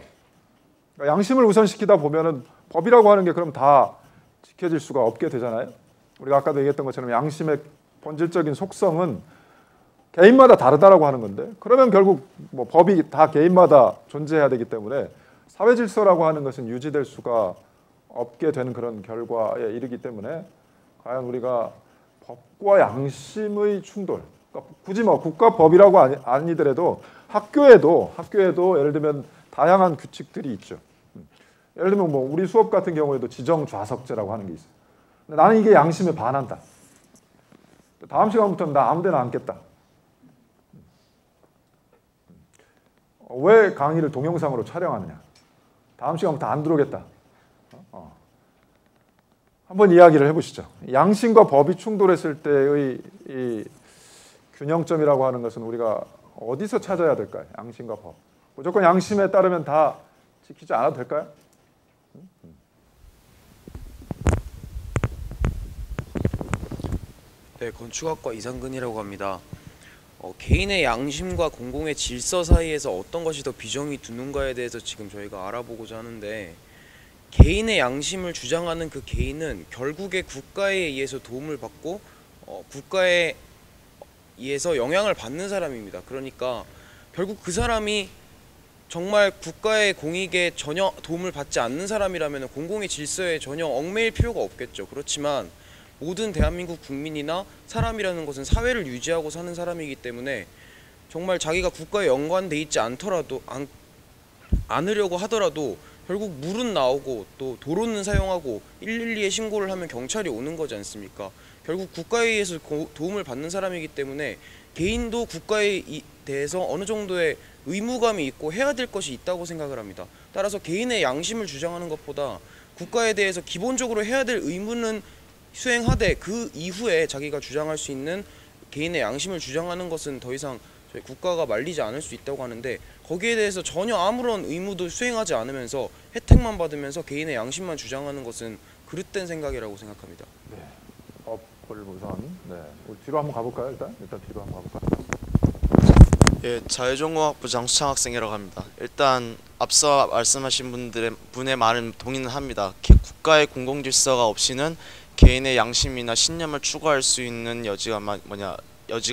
그러니까 양심을 우선시키다 보면은 법이라고 하는 게 그럼 다 지켜질 수가 없게 되잖아요. 우리가 아까도 얘기했던 것처럼 양심의 본질적인 속성은 개인마다 다르다라고 하는 건데 그러면 결국 뭐 법이 다 개인마다 존재해야 되기 때문에 사회 질서라고 하는 것은 유지될 수가 없게 되는 그런 결과에 이르기 때문에 과연 우리가 법과 양심의 충돌, 그러니까 굳이 뭐 국가법이라고 아니더라도 학교에도 예를 들면 다양한 규칙들이 있죠. 예를 들면 뭐 우리 수업 같은 경우에도 지정 좌석제라고 하는 게 있어요. 근데 나는 이게 양심에 반한다. 다음 시간부터는 나 아무데나 앉겠다. 왜 강의를 동영상으로 촬영하느냐? 다음 시간부터 안 들어오겠다. 한번 이야기를 해보시죠. 양심과 법이 충돌했을 때의 이 균형점이라고 하는 것은 우리가 어디서 찾아야 될까요? 양심과 법. 무조건 양심에 따르면 다 지키지 않아도 될까요? 네, 건축학과 이상근이라고 합니다. 개인의 양심과 공공의 질서 사이에서 어떤 것이 더 비중이 두는가에 대해서 지금 저희가 알아보고자 하는데, 개인의 양심을 주장하는 그 개인은 결국에 국가에 의해서 도움을 받고 국가에 의해서 영향을 받는 사람입니다. 그러니까 결국 그 사람이 정말 국가의 공익에 전혀 도움을 받지 않는 사람이라면 공공의 질서에 전혀 얽매일 필요가 없겠죠. 그렇지만 모든 대한민국 국민이나 사람이라는 것은 사회를 유지하고 사는 사람이기 때문에 정말 자기가 국가에 연관돼 있지 않으려고 하더라도 결국 물은 나오고 또 도로는 사용하고 112에 신고를 하면 경찰이 오는 거지 않습니까? 결국 국가에 의해서 도움을 받는 사람이기 때문에 개인도 국가에 대해서 어느 정도의 의무감이 있고 해야 될 것이 있다고 생각을 합니다. 따라서 개인의 양심을 주장하는 것보다 국가에 대해서 기본적으로 해야 될 의무는 수행하되 그 이후에 자기가 주장할 수 있는 개인의 양심을 주장하는 것은 더 이상 저희 국가가 말리지 않을 수 있다고 하는데, 거기에 대해서 전혀 아무런 의무도 수행하지 않으면서 혜택만 받으면서 개인의 양심만 주장하는 것은 그릇된 생각이라고 생각합니다. 네. 법을 우선 우리 뒤로 한번 가볼까요? 일단 뒤로 한번 가볼까요? 예, 자유전공학부 장수창 학생이라고 합니다. 일단 앞서 말씀하신 분의 말은 동의는 합니다. 국가의 공공질서가 없이는 개인의 양심이나 신념을 추구할 수 있는 여지가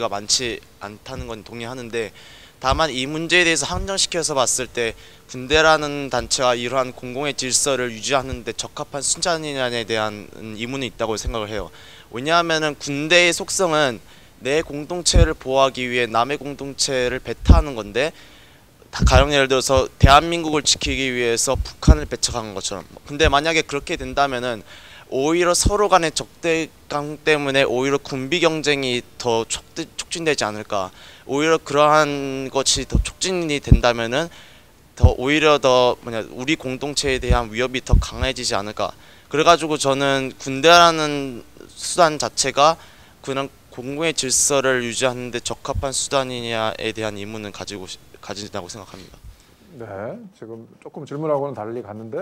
많지 않다는 건 동의하는데, 다만 이 문제에 대해서 한정시켜서 봤을 때 군대라는 단체가 이러한 공공의 질서를 유지하는 데 적합한 수단이냐에 대한 의문이 있다고 생각을 해요. 왜냐하면 군대의 속성은 내 공동체를 보호하기 위해 남의 공동체를 배타하는 건데, 가령 예를 들어서 대한민국을 지키기 위해서 북한을 배척한 것처럼. 근데 만약에 그렇게 된다면은 오히려 서로 간의 적대감 때문에 오히려 군비 경쟁이 더 촉진되지 않을까. 오히려 그러한 것이 더 촉진이 된다면은 오히려 우리 공동체에 대한 위협이 더 강해지지 않을까. 그래가지고 저는 군대라는 수단 자체가 그런 공공의 질서를 유지하는 데 적합한 수단이냐에 대한 의문은 가진다고 생각합니다. 네, 지금 조금 질문하고는 달리 갔는데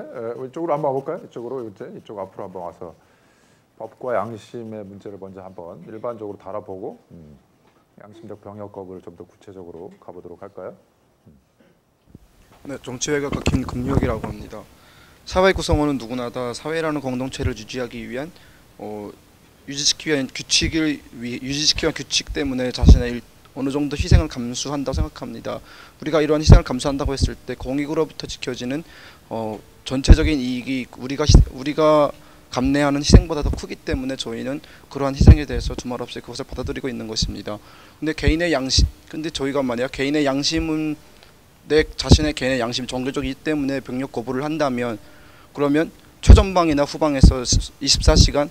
이쪽으로 한번 와볼까요? 이쪽 앞으로 한번 와서 법과 양심의 문제를 먼저 한번 일반적으로 다뤄보고 양심적 병역법을 좀 더 구체적으로 가보도록 할까요? 네, 정치외교학과 김금육이라고 합니다. 사회 구성원은 누구나 다 사회라는 공동체를 유지하기 위한 유지시키기 위한 규칙 때문에 자신의 어느 정도 희생을 감수한다고 생각합니다. 우리가 이러한 희생을 감수한다고 했을 때 공익으로부터 지켜지는 전체적인 이익이 우리가 감내하는 희생보다 더 크기 때문에 저희는 그러한 희생에 대해서 두말없이 그것을 받아들이고 있는 것입니다. 근데 저희가 만약 개인의 양심은 내 자신의 개인의 양심이 정교적이기 때문에 병력 거부를 한다면, 그러면 최전방이나 후방에서 24시간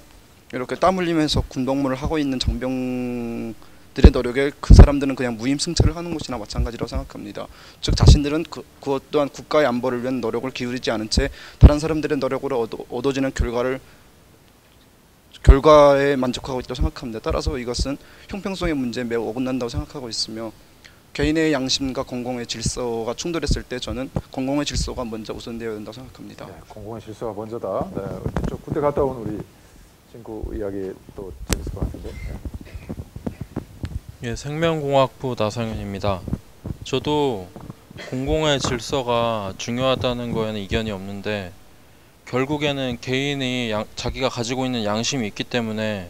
이렇게 땀 흘리면서 군복무를 하고 있는 장병들의 노력에 그 사람들은 그냥 무임승차를 하는 것이나 마찬가지라고 생각합니다. 즉 자신들은 그것 또한 국가의 안보를 위한 노력을 기울이지 않은 채 다른 사람들의 노력으로 얻어지는 결과에 만족하고 있다고 생각합니다. 따라서 이것은 형평성의 문제에 매우 어긋난다고 생각하고 있으며, 개인의 양심과 공공의 질서가 충돌했을 때 저는 공공의 질서가 먼저 우선되어야 된다고 생각합니다. 네, 공공의 질서가 먼저다. 네, 이쪽 군대 갔다 온 우리 친구 이야기 또 재밌을 것 같은데. 예, 생명공학부 나성현입니다. 저도 공공의 질서가 중요하다는 거에는 이견이 없는데, 결국에는 개인이 자기가 가지고 있는 양심이 있기 때문에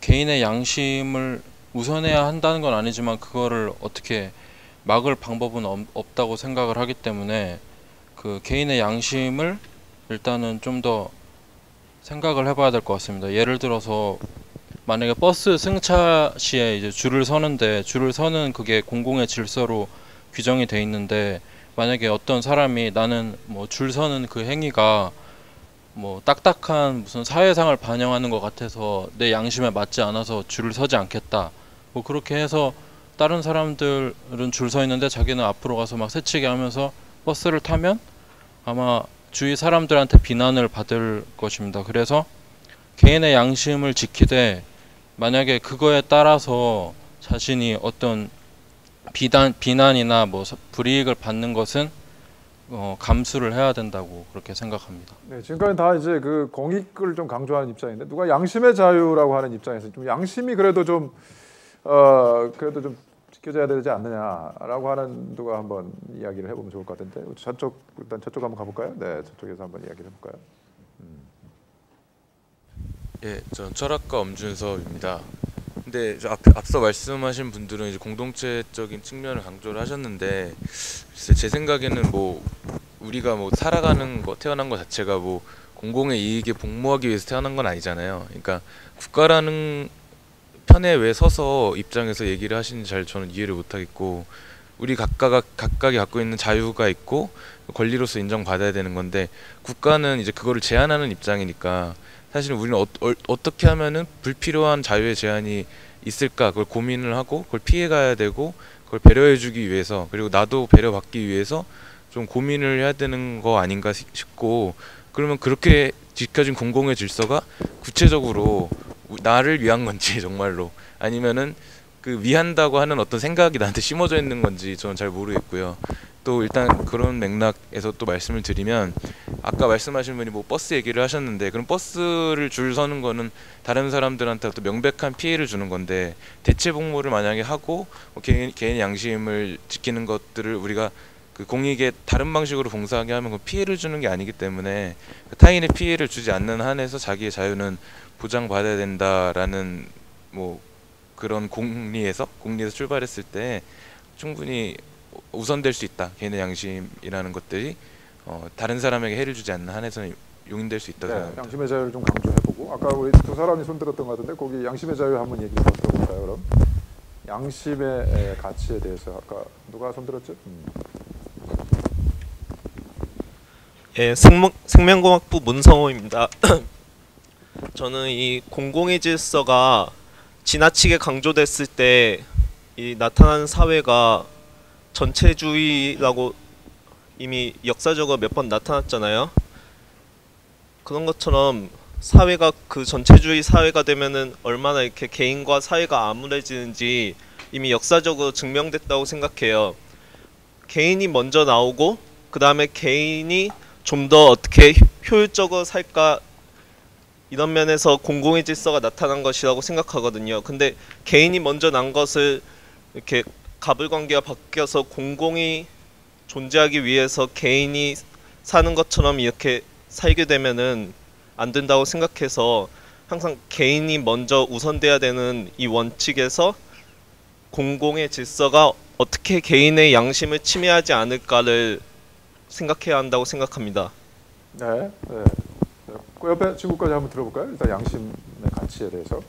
개인의 양심을 우선해야 한다는 건 아니지만 그거를 어떻게 막을 방법은 없다고 생각을 하기 때문에 그 개인의 양심을 일단은 좀 더 생각을 해봐야 될 것 같습니다. 예를 들어서 만약에 버스 승차 시에 이제 줄을 서는데 줄을 서는 그게 공공의 질서로 규정이 돼 있는데 만약에 어떤 사람이 나는 뭐 줄 서는 그 행위가 뭐 딱딱한 무슨 사회상을 반영하는 것 같아서 내 양심에 맞지 않아서 줄을 서지 않겠다. 뭐 그렇게 해서 다른 사람들은 줄 서 있는데 자기는 앞으로 가서 막 새치기 하면서 버스를 타면 아마 주위 사람들한테 비난을 받을 것입니다. 그래서 개인의 양심을 지키되 만약에 그거에 따라서 자신이 어떤 비난이나 뭐 불이익을 받는 것은 감수를 해야 된다고 그렇게 생각합니다. 네, 지금까지 다 이제 그 공익을 좀 강조하는 입장인데 누가 양심의 자유라고 하는 입장에서 좀 양심이 그래도 좀 지켜져야 되지 않느냐라고 하는 누가 한번 이야기를 해보면 좋을 것 같은데 일단 저쪽 한번 가볼까요? 네, 저쪽에서 한번 이야기를 해볼까요? 예, 전 철학가 엄준섭입니다. 근데 앞서 말씀하신 분들은 이제 공동체적인 측면을 강조를 하셨는데 글쎄 제 생각에는 뭐 우리가 뭐 살아가는 거 태어난 것 자체가 뭐 공공의 이익에 복무하기 위해서 태어난 건 아니잖아요. 그러니까 국가라는 편에 왜 서서 입장에서 얘기를 하시는지 잘 저는 이해를 못하겠고 우리 각각이 갖고 있는 자유가 있고 권리로서 인정받아야 되는 건데 국가는 이제 그거를 제한하는 입장이니까 사실은 우리는 어떻게 하면은 불필요한 자유의 제한이 있을까 그걸 고민을 하고 그걸 피해가야 되고 그걸 배려해주기 위해서 그리고 나도 배려받기 위해서 좀 고민을 해야 되는 거 아닌가 싶고 그러면 그렇게 지켜진 공공의 질서가 구체적으로 나를 위한 건지 정말로 아니면은 그 위한다고 하는 어떤 생각이 나한테 심어져 있는 건지 저는 잘 모르겠고요. 또 일단 그런 맥락에서 또 말씀을 드리면 아까 말씀하신 분이 뭐 버스 얘기를 하셨는데 그럼 버스를 줄 서는 거는 다른 사람들한테 또 명백한 피해를 주는 건데 대체 복무를 만약에 하고 뭐 개인 양심을 지키는 것들을 우리가 그 공익에 다른 방식으로 봉사하게 하면 그 피해를 주는 게 아니기 때문에 타인의 피해를 주지 않는 한에서 자기의 자유는 보장받아야 된다라는 뭐 그런 공리에서 출발했을 때 충분히 우선될 수 있다. 개인의 양심이라는 것들이 다른 사람에게 해를 주지 않는 한에서는 용인될 수 있다고 생각합니다. 양심의 자유를 좀 강조해보고 아까 우리 두 사람이 손들었던 것 같은데 거기 양심의 자유 한번 얘기 더 들어볼까요? 그럼 양심의 가치에 대해서 아까 누가 손들었죠? 예, 생명공학부 문성호입니다. 저는 이 공공의 질서가 지나치게 강조됐을 때 이 나타나는 사회가 전체주의라고 이미 역사적으로 몇 번 나타났잖아요. 그런 것처럼 사회가 그 전체주의 사회가 되면은 얼마나 이렇게 개인과 사회가 암울해지는지 이미 역사적으로 증명됐다고 생각해요. 개인이 먼저 나오고 그 다음에 개인이 좀 더 어떻게 효율적으로 살까 이런 면에서 공공의 질서가 나타난 것이라고 생각하거든요. 근데 개인이 먼저 난 것을 이렇게 가불관계가 바뀌어서 공공이 존재하기 위해서 개인이 사는 것처럼 이렇게 살게 되면은 안 된다고 생각해서 항상 개인이 먼저 우선돼야 되는 이 원칙에서 공공의 질서가 어떻게 개인의 양심을 침해하지 않을까를 생각해야 한다고 생각합니다. 네. 그 옆에 친구까지 한번 들어볼까요? 일단 양심의 가치에 대해서.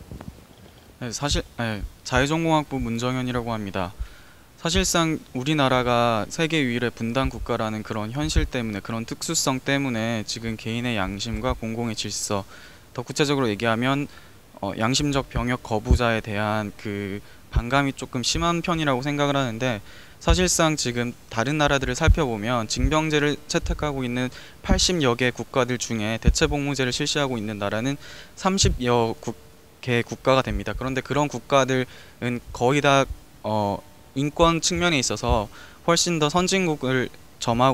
네, 자유전공학부 문정현이라고 합니다. 사실상 우리나라가 세계 유일의 분단 국가라는 그런 현실 때문에 그런 특수성 때문에 지금 개인의 양심과 공공의 질서 더 구체적으로 얘기하면 양심적 병역 거부자에 대한 그 반감이 조금 심한 편이라고 생각을 하는데 사실상 지금 다른 나라들을 살펴보면 징병제를 채택하고 있는 80여 개 국가들 중에 대체복무제를 실시하고 있는 나라는 30여 개 국가가 됩니다. 그런데 그런 국가들은 거의 다 인권 측면에 있어서 훨씬 더 선진국을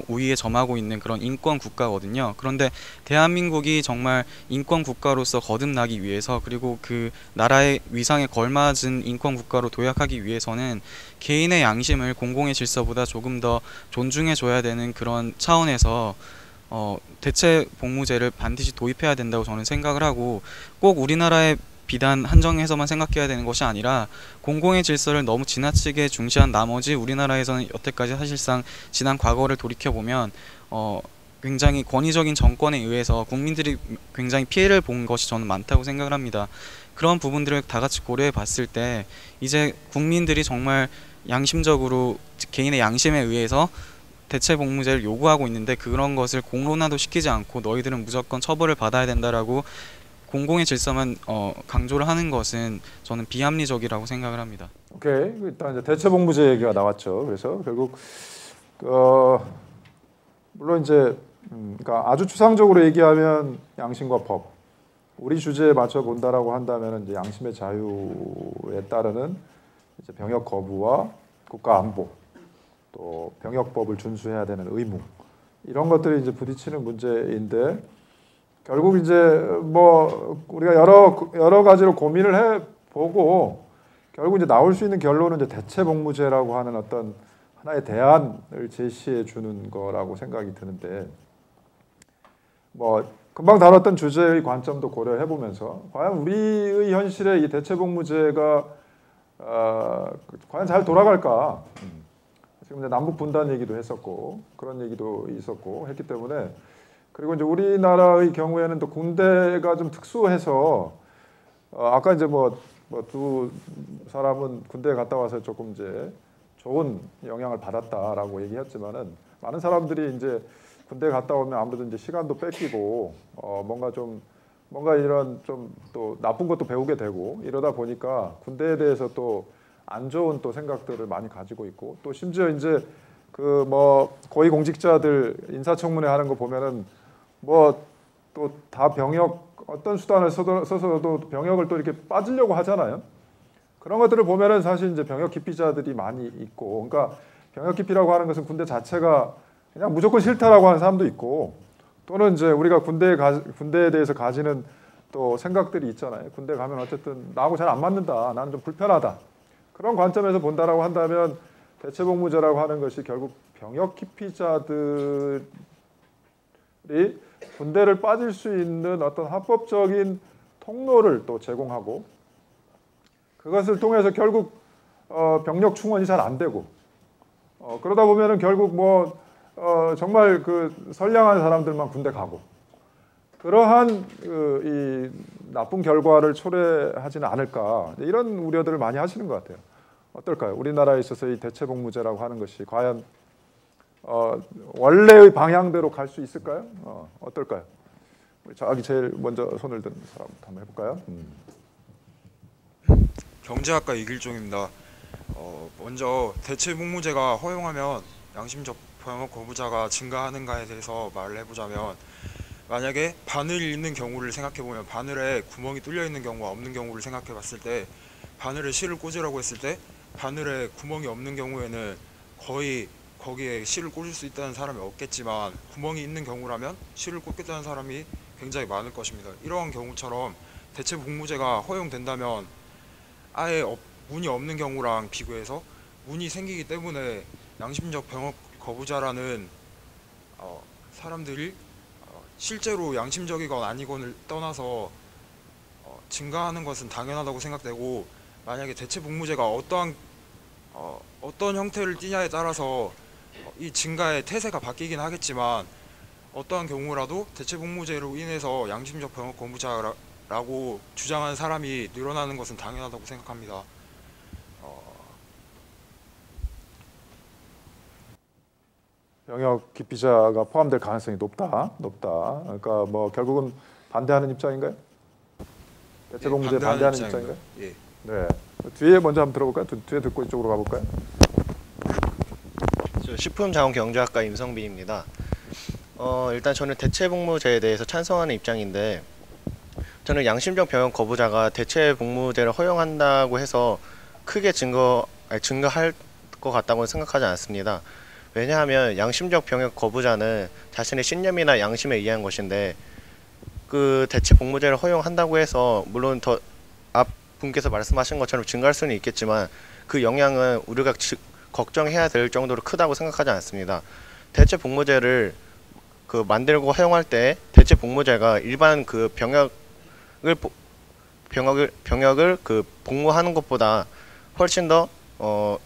우위에 점하고 있는 그런 인권 국가거든요. 그런데 대한민국이 정말 인권 국가로서 거듭나기 위해서 그리고 그 나라의 위상에 걸맞은 인권 국가로 도약하기 위해서는 개인의 양심을 공공의 질서보다 조금 더 존중해 줘야 되는 그런 차원에서 대체 복무제를 반드시 도입해야 된다고 저는 생각을 하고 꼭 우리나라의 비단 한정해서만 생각해야 되는 것이 아니라 공공의 질서를 너무 지나치게 중시한 나머지 우리나라에서는 여태까지 사실상 지난 과거를 돌이켜보면 굉장히 권위적인 정권에 의해서 국민들이 굉장히 피해를 본 것이 저는 많다고 생각을 합니다. 그런 부분들을 다 같이 고려해 봤을 때 이제 국민들이 정말 양심적으로 개인의 양심에 의해서 대체복무제를 요구하고 있는데 그런 것을 공론화도 시키지 않고 너희들은 무조건 처벌을 받아야 된다라고 공공의 질서만 강조를 하는 것은 저는 비합리적이라고 생각을 합니다. 오케이. 일단 이제 대체복무제 얘기가 나왔죠. 그래서 결국 물론 이제 그러니까 아주 추상적으로 얘기하면 양심과 법, 우리 주제에 맞춰 본다라고 한다면 이제 양심의 자유에 따르는 이제 병역 거부와 국가 안보, 또 병역법을 준수해야 되는 의무, 이런 것들이 이제 부딪히는 문제인데 결국 이제 뭐 우리가 여러 가지로 고민을 해 보고 결국 이제 나올 수 있는 결론은 이제 대체복무제라고 하는 어떤 하나의 대안을 제시해 주는 거라고 생각이 드는데, 뭐 금방 다뤘던 주제의 관점도 고려해 보면서 과연 우리의 현실에 이 대체복무제가 과연 잘 돌아갈까? 지금 이제 남북 분단 얘기도 했었고 그런 얘기도 있었고 했기 때문에, 그리고 이제 우리나라의 경우에는 또 군대가 좀 특수해서 아까 이제 뭐 두 사람은 군대에 갔다 와서 조금 이제 좋은 영향을 받았다라고 얘기했지만은 많은 사람들이 이제 군대 갔다 오면 아무래도 이제 시간도 뺏기고 뭔가 이런 좀 또 나쁜 것도 배우게 되고 이러다 보니까 군대에 대해서 또 안 좋은 또 생각들을 많이 가지고 있고, 또 심지어 이제 그 뭐 고위공직자들 인사청문회 하는 거 보면은 뭐 또 다 병역 어떤 수단을 써서도 병역을 또 이렇게 빠지려고 하잖아요. 그런 것들을 보면은 사실 이제 병역 기피자들이 많이 있고, 그러니까 병역 기피라고 하는 것은 군대 자체가 그냥 무조건 싫다라고 하는 사람도 있고, 또는 이제 우리가 군대에 대해서 가지는 또 생각들이 있잖아요. 군대 가면 어쨌든 나하고 잘 안 맞는다, 나는 좀 불편하다, 그런 관점에서 본다라고 한다면 대체복무제라고 하는 것이 결국 병역 기피자들이 군대를 빠질 수 있는 어떤 합법적인 통로를 또 제공하고, 그것을 통해서 결국 병력 충원이 잘 안 되고, 그러다 보면은 결국 정말 그 선량한 사람들만 군대 가고, 그러한 이 나쁜 결과를 초래하지는 않을까, 이런 우려들을 많이 하시는 것 같아요. 어떨까요? 우리나라에 있어서 이 대체복무제라고 하는 것이 과연 원래의 방향대로 갈 수 있을까요? 어떨까요? 저기 제일 먼저 손을 든 사람부터 한번 해볼까요? 경제학과 이길종입니다. 먼저 대체복무제가 허용하면 양심적 병역 거부자가 증가하는가에 대해서 말을 해보자면, 만약에 바늘 있는 경우를 생각해보면 바늘에 구멍이 뚫려 있는 경우와 없는 경우를 생각해봤을 때, 바늘에 실을 꽂으라고 했을 때 바늘에 구멍이 없는 경우에는 거의 거기에 실을 꽂을 수 있다는 사람이 없겠지만, 구멍이 있는 경우라면 실을 꽂겠다는 사람이 굉장히 많을 것입니다. 이러한 경우처럼 대체복무제가 허용된다면 아예 문이 없는 경우랑 비교해서 문이 생기기 때문에 양심적 병역 거부자라는 사람들이 실제로 양심적이건 아니건을 떠나서 증가하는 것은 당연하다고 생각되고, 만약에 대체복무제가 어떤 형태를 띠냐에 따라서 이 증가의 태세가 바뀌긴 하겠지만, 어떠한 경우라도 대체복무제로 인해서 양심적 병역 거부자라고 주장하는 사람이 늘어나는 것은 당연하다고 생각합니다. 병역 기피자가 포함될 가능성이 높다. 그러니까 뭐 결국은 반대하는 입장인가요? 대체복무제 반대하는 입장인가요? 예. 네. 뒤에 먼저 한번 들어볼까요? 뒤에 듣고 이쪽으로 가볼까요? 저 식품자원경제학과 임성빈입니다. 일단 저는 대체복무제에 대해서 찬성하는 입장인데, 저는 양심적 병역 거부자가 대체복무제를 허용한다고 해서 크게 증가할 것 같다고 생각하지 않습니다. 왜냐하면 양심적 병역 거부자는 자신의 신념이나 양심에 의한 것인데, 그 대체복무제를 허용한다고 해서 물론 더 앞 분께서 말씀하신 것처럼 증가할 수는 있겠지만 그 영향은 우리가 걱정해야 될 정도로 크다고 생각하지 않습니다. 대체복무제를 만들고 허용할 때 대체복무제가 일반 그 병역을 병역을 그 복무하는 것보다 훨씬 더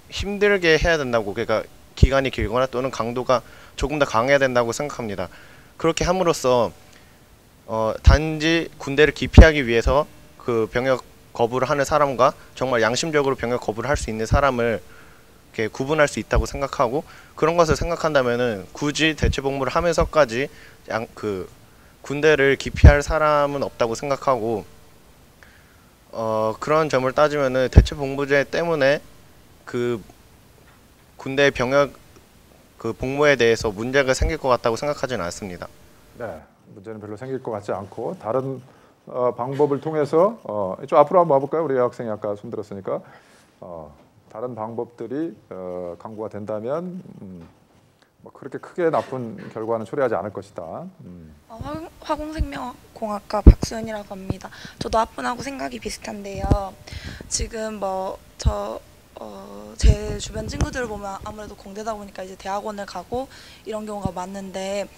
힘들게 해야 된다고, 그러니까 기간이 길거나 또는 강도가 조금 더 강해야 된다고 생각합니다. 그렇게 함으로써 단지 군대를 기피하기 위해서 그 병역 거부를 하는 사람과 정말 양심적으로 병역 거부를 할 수 있는 사람을 이렇게 구분할 수 있다고 생각하고, 그런 것을 생각한다면은 굳이 대체 복무를 하면서까지 그 군대를 기피할 사람은 없다고 생각하고, 그런 점을 따지면은 대체 복무제 때문에 그 군대 병역 그 복무에 대해서 문제가 생길 것 같다고 생각하지는 않습니다. 네, 문제는 별로 생길 것 같지 않고 다른 방법을 통해서 좀 앞으로 한번 와볼까요? 우리 여학생이 아까 손 들었으니까 다른 방법들이 강구가 된다면 뭐 그렇게 크게 나쁜 결과는 초래하지 않을 것이다. 화공생명공학과 박수은이라고 합니다. 저도 아픈하고 생각이 비슷한데요. 지금 제 주변 친구들을 보면 아무래도 공대다 보니까 이제 대학원을 가고 이런 경우가 많은데,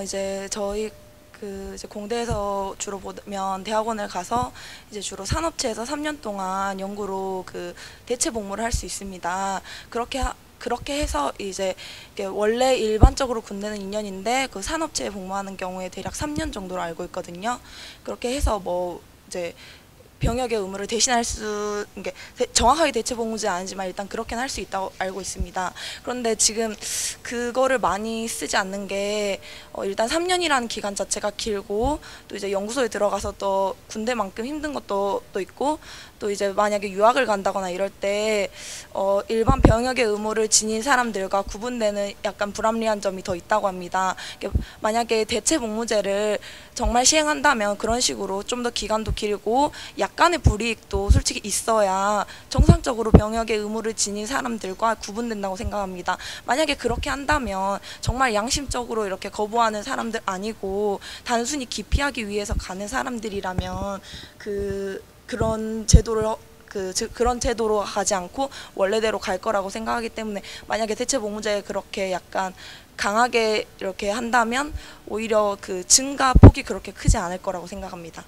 이제 저희 이제 공대에서 주로 보면 대학원을 가서 이제 주로 산업체에서 3년 동안 연구로 그 대체 복무를 할 수 있습니다. 그렇게 해서 이제 원래 일반적으로 군대는 2년인데 그 산업체에 복무하는 경우에 대략 3년 정도로 알고 있거든요. 그렇게 해서 뭐 이제 병역의 의무를 대신할 수, 이게 정확하게 대체 복무제 아니지만 일단 그렇게는 할 수 있다고 알고 있습니다. 그런데 지금 그거를 많이 쓰지 않는 게 일단 3년이라는 기간 자체가 길고, 또 이제 연구소에 들어가서 또 군대만큼 힘든 것도 또 있고, 또 이제 만약에 유학을 간다거나 이럴 때 일반 병역의 의무를 지닌 사람들과 구분되는 약간 불합리한 점이 더 있다고 합니다. 만약에 대체 복무제를 정말 시행한다면 그런 식으로 좀 더 기간도 길고 약간의 불이익도 솔직히 있어야 정상적으로 병역의 의무를 지닌 사람들과 구분된다고 생각합니다. 만약에 그렇게 한다면 정말 양심적으로 이렇게 거부하는 사람들 아니고 단순히 기피하기 위해서 가는 사람들이라면 그런 제도로 가지 않고 원래대로 갈 거라고 생각하기 때문에, 만약에 대체 복무제에 그렇게 약간 강하게 이렇게 한다면 오히려 그 증가 폭이 그렇게 크지 않을 거라고 생각합니다.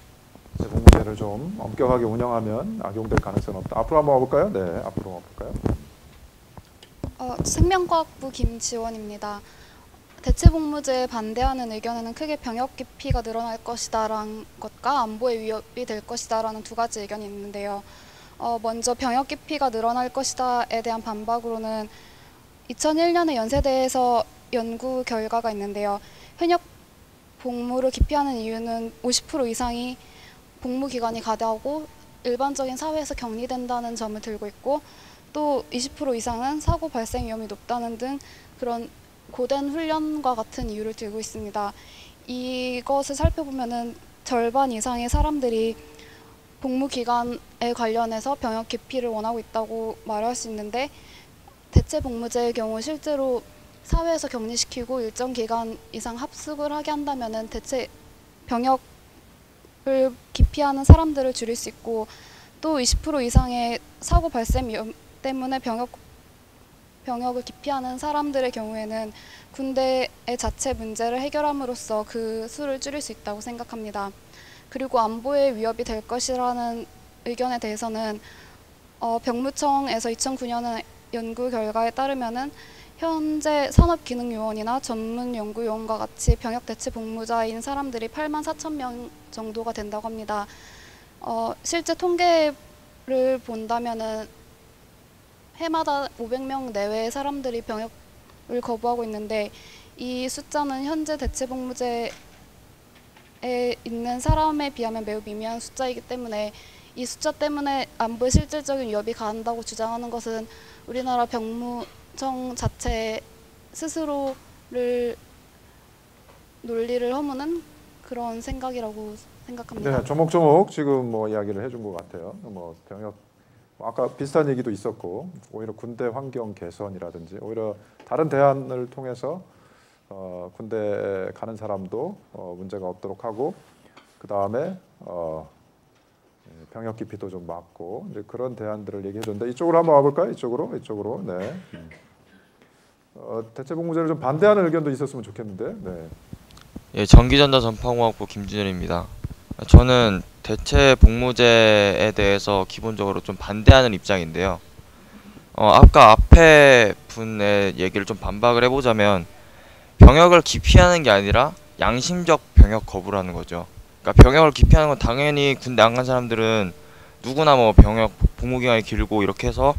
대체 복무제를 좀 엄격하게 운영하면 악용될 가능성은 없다. 앞으로 한번 와볼까요? 네, 앞으로 와볼까요? 생명과학부 김지원입니다. 대체 복무제에 반대하는 의견에는 크게 병역 기피가 늘어날 것이다라는 것과 안보에 위협이 될 것이다라는 두 가지 의견이 있는데요. 먼저 병역 기피가 늘어날 것이다에 대한 반박으로는 2001년에 연세대에서 연구 결과가 있는데요. 현역 복무를 기피하는 이유는 50% 이상이 복무 기간이 가다하고 일반적인 사회에서 격리된다는 점을 들고 있고, 또 20% 이상은 사고 발생 위험이 높다는 등 그런 고된 훈련과 같은 이유를 들고 있습니다. 이것을 살펴보면은 절반 이상의 사람들이 복무 기간에 관련해서 병역 기피를 원하고 있다고 말할 수 있는데, 대체 복무제의 경우 실제로 사회에서 격리시키고 일정 기간 이상 합숙을 하게 한다면은 대체 병역을 기피하는 사람들을 줄일 수 있고, 또 20% 이상의 사고 발생 위험 때문에 병역을 기피하는 사람들의 경우에는 군대의 자체 문제를 해결함으로써 그 수를 줄일 수 있다고 생각합니다. 그리고 안보에 위협이 될 것이라는 의견에 대해서는 병무청에서 2009년 연구 결과에 따르면은 현재 산업기능요원이나 전문연구요원과 같이 병역 대체 복무자인 사람들이 84,000명 정도가 된다고 합니다. 실제 통계를 본다면은 해마다 500명 내외의 사람들이 병역을 거부하고 있는데, 이 숫자는 현재 대체 복무제에 있는 사람에 비하면 매우 미미한 숫자이기 때문에, 이 숫자 때문에 안보에 실질적인 위협이 가한다고 주장하는 것은 우리나라 병무청 자체 스스로를 논리를 허무는 그런 생각이라고 생각합니다. 네, 조목조목 지금 뭐 이야기를 해준 것 같아요. 뭐 병역 아까 비슷한 얘기도 있었고, 오히려 군대 환경 개선이라든지 오히려 다른 대안을 통해서 군대 가는 사람도 문제가 없도록 하고, 그 다음에 병역 기피도 좀 막고, 이제 그런 대안들을 얘기해줬는데, 이쪽으로 한번 와볼까요? 이쪽으로. 네. 대체 복무제를 좀 반대하는 의견도 있었으면 좋겠는데. 네. 예, 전기전자 전파공학부 김준열입니다. 저는 대체 복무제에 대해서 기본적으로 좀 반대하는 입장인데요. 아까 앞에 분의 얘기를 좀 반박을 해보자면 병역을 기피하는 게 아니라 양심적 병역 거부라는 거죠. 그러니까 병역을 기피하는 건 당연히 군대 안 간 사람들은 누구나 뭐 병역 복무 기간이 길고 이렇게 해서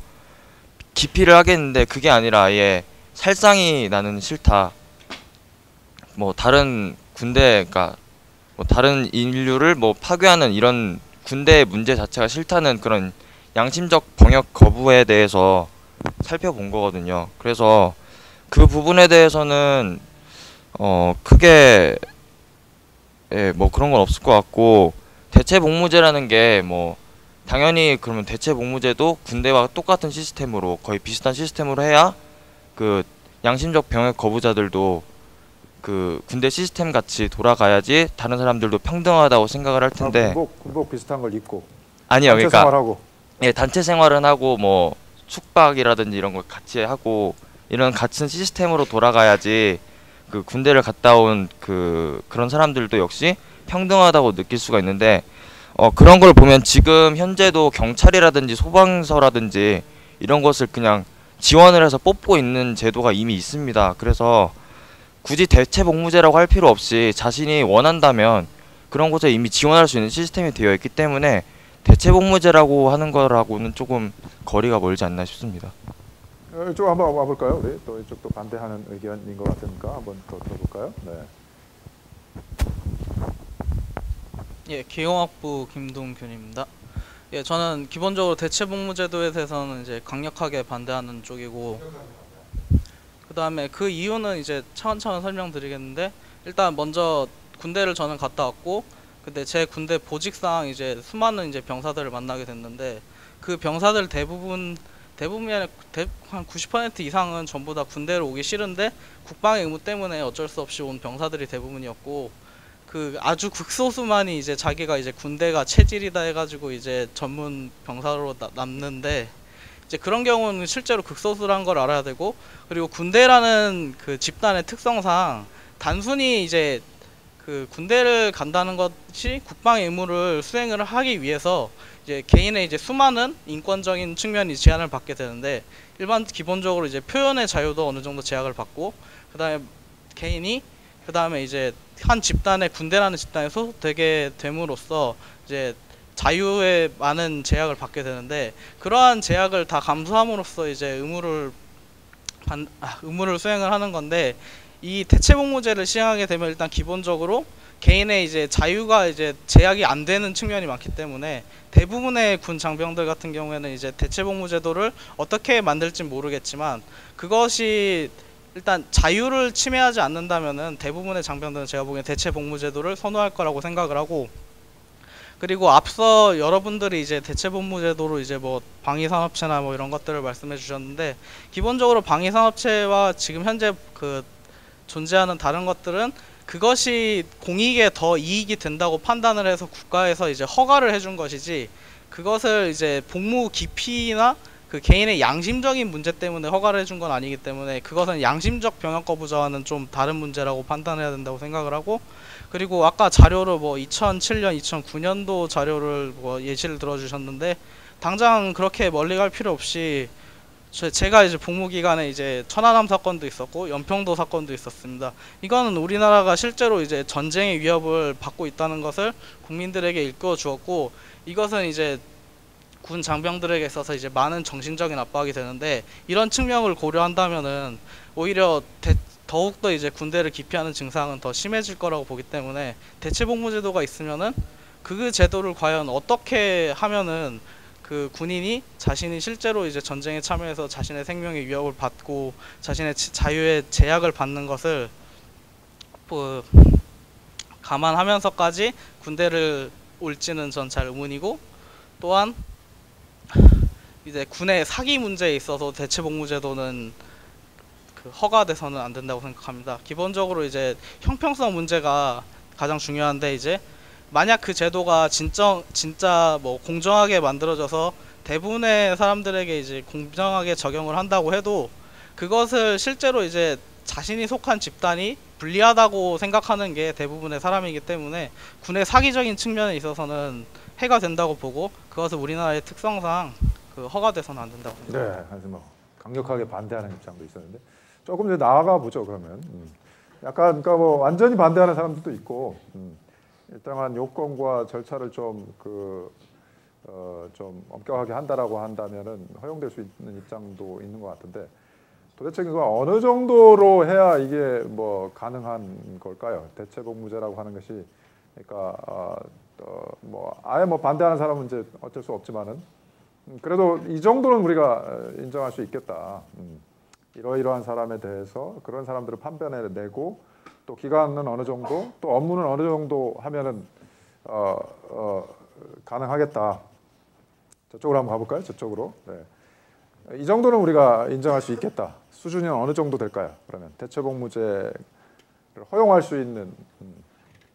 기피를 하겠는데, 그게 아니라 아예 살상이 나는 싫다. 뭐 다른 군대, 그러니까 뭐 다른 인류를 뭐 파괴하는 이런 군대의 문제 자체가 싫다는 그런 양심적 병역 거부에 대해서 살펴본 거거든요. 그래서 그 부분에 대해서는 크게 뭐 그런 건 없을 것 같고, 대체 복무제라는 게 뭐 당연히 그러면 대체 복무제도 군대와 똑같은 시스템으로, 거의 비슷한 시스템으로 해야 그 양심적 병역 거부자들도 그 군대 시스템 같이 돌아가야지 다른 사람들도 평등하다고 생각을 할 텐데. 군복 비슷한 걸 입고. 아니요, 단체 그러니까 생활하고. 예, 단체 생활은 하고 뭐 숙박이라든지 이런 걸 같이 하고 이런 같은 시스템으로 돌아가야지 그 군대를 갔다 온 그런 사람들도 역시 평등하다고 느낄 수가 있는데, 그런 걸 보면 지금 현재도 경찰이라든지 소방서라든지 이런 것을 그냥 지원을 해서 뽑고 있는 제도가 이미 있습니다. 그래서 굳이 대체 복무제라고 할 필요 없이 자신이 원한다면 그런 곳에 이미 지원할 수 있는 시스템이 되어 있기 때문에 대체 복무제라고 하는 거라고는 조금 거리가 멀지 않나 싶습니다. 이쪽 한번 와볼까요? 우리 또 이쪽도 반대하는 의견인 것 같으니까 한번 더 들어볼까요? 네. 예, 기용학부 김동균입니다. 예, 저는 기본적으로 대체 복무제도에 대해서는 이제 강력하게 반대하는 쪽이고, 그다음에 그 이유는 이제 차근차근 설명드리겠는데, 일단 먼저 군대를 저는 갔다 왔고, 근데 제 군대 보직상 이제 수많은 이제 병사들을 만나게 됐는데, 그 병사들 대부분이 한 90% 이상은 전부 다 군대를 오기 싫은데 국방의 의무 때문에 어쩔 수 없이 온 병사들이 대부분이었고, 그 아주 극소수만이 이제 자기가 이제 군대가 체질이다 해가지고 이제 전문 병사로 남는데, 이제 그런 경우는 실제로 극소수라는 걸 알아야 되고, 그리고 군대라는 그 집단의 특성상 단순히 이제 그 군대를 간다는 것이 국방의 의무를 수행을 하기 위해서 이제 개인의 이제 수많은 인권적인 측면이 제한을 받게 되는데, 기본적으로 이제 표현의 자유도 어느 정도 제약을 받고, 그다음에 개인이 그다음에 이제 한 집단의 군대라는 집단에 소속되게 됨으로써 이제 자유에 많은 제약을 받게 되는데, 그러한 제약을 다 감수함으로써 이제 의무를 수행을 하는 건데, 이 대체 복무제를 시행하게 되면 일단 기본적으로 개인의 이제 자유가 이제 제약이 안 되는 측면이 많기 때문에 대부분의 군 장병들 같은 경우에는 이제 대체 복무제도를 어떻게 만들지 모르겠지만, 그것이 일단 자유를 침해하지 않는다면은 대부분의 장병들은 제가 보기엔 대체 복무제도를 선호할 거라고 생각을 하고, 그리고 앞서 여러분들이 이제 대체 복무제도로 이제 뭐 방위산업체나 뭐 이런 것들을 말씀해 주셨는데, 기본적으로 방위산업체와 지금 현재 그 존재하는 다른 것들은 그것이 공익에 더 이익이 된다고 판단을 해서 국가에서 이제 허가를 해준 것이지, 그것을 이제 복무 기피나 그 개인의 양심적인 문제 때문에 허가를 해준 건 아니기 때문에, 그것은 양심적 병역 거부자와는 좀 다른 문제라고 판단해야 된다고 생각을 하고, 그리고 아까 자료를 뭐 2007년, 2009년도 자료를 뭐 예시를 들어주셨는데, 당장 그렇게 멀리 갈 필요 없이 제가 이제 복무 기간에 이제 천안함 사건도 있었고 연평도 사건도 있었습니다. 이거는 우리나라가 실제로 이제 전쟁의 위협을 받고 있다는 것을 국민들에게 일깨워 주었고, 이것은 이제 군 장병들에게 있어서 이제 많은 정신적인 압박이 되는데, 이런 측면을 고려한다면은 오히려 더욱더 이제 군대를 기피하는 증상은 더 심해질 거라고 보기 때문에, 대체 복무제도가 있으면은 그 제도를 과연 어떻게 하면은 그 군인이 자신이 실제로 이제 전쟁에 참여해서 자신의 생명의 위협을 받고 자신의 자유의 제약을 받는 것을 뭐 감안하면서까지 군대를 올지는 전 잘 의문이고, 또한 이제 군의 사기 문제에 있어서 대체 복무제도는 그 허가돼서는 안 된다고 생각합니다. 기본적으로 이제 형평성 문제가 가장 중요한데, 이제 만약 그 제도가 진짜 뭐 공정하게 만들어져서 대부분의 사람들에게 이제 공정하게 적용을 한다고 해도, 그것을 실제로 이제 자신이 속한 집단이 불리하다고 생각하는 게 대부분의 사람이기 때문에 군의 사기적인 측면에 있어서는 해가 된다고 보고 그것은 우리나라의 특성상 허가돼서는 안 된다고 봅니다. 네, 그래서 뭐 강력하게 반대하는 입장도 있었는데 조금 이제 나아가 보죠. 그러면 약간 그러니까 뭐 완전히 반대하는 사람들도 있고 일정한 요건과 절차를 좀 좀 엄격하게 한다라고 한다면은 허용될 수 있는 입장도 있는 것 같은데 도대체 그거 어느 정도로 해야 이게 뭐 가능한 걸까요? 대체복무제라고 하는 것이 그러니까 뭐 아예 뭐 반대하는 사람은 이제 어쩔 수 없지만은 그래도 이 정도는 우리가 인정할 수 있겠다. 이러이러한 사람에 대해서 그런 사람들을 판별해내고 또 기간은 어느 정도 또 업무는 어느 정도 하면은 가능하겠다. 저쪽으로 한번 가볼까요? 저쪽으로. 네. 이 정도는 우리가 인정할 수 있겠다. 수준이 어느 정도 될까요? 그러면 대체복무제를 허용할 수 있는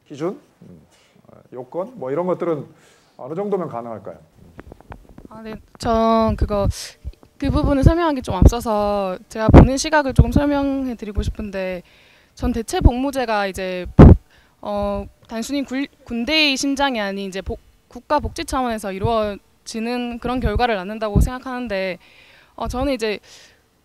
기준, 요건 뭐 이런 것들은 어느 정도면 가능할까요? 네, 전 그 부분을 설명하기 좀 앞서서 제가 보는 시각을 조금 설명해 드리고 싶은데 전 대체복무제가 이제 단순히 군대의 신장이 아닌 이제 국가 복지 차원에서 이루어지는 그런 결과를 낳는다고 생각하는데 저는 이제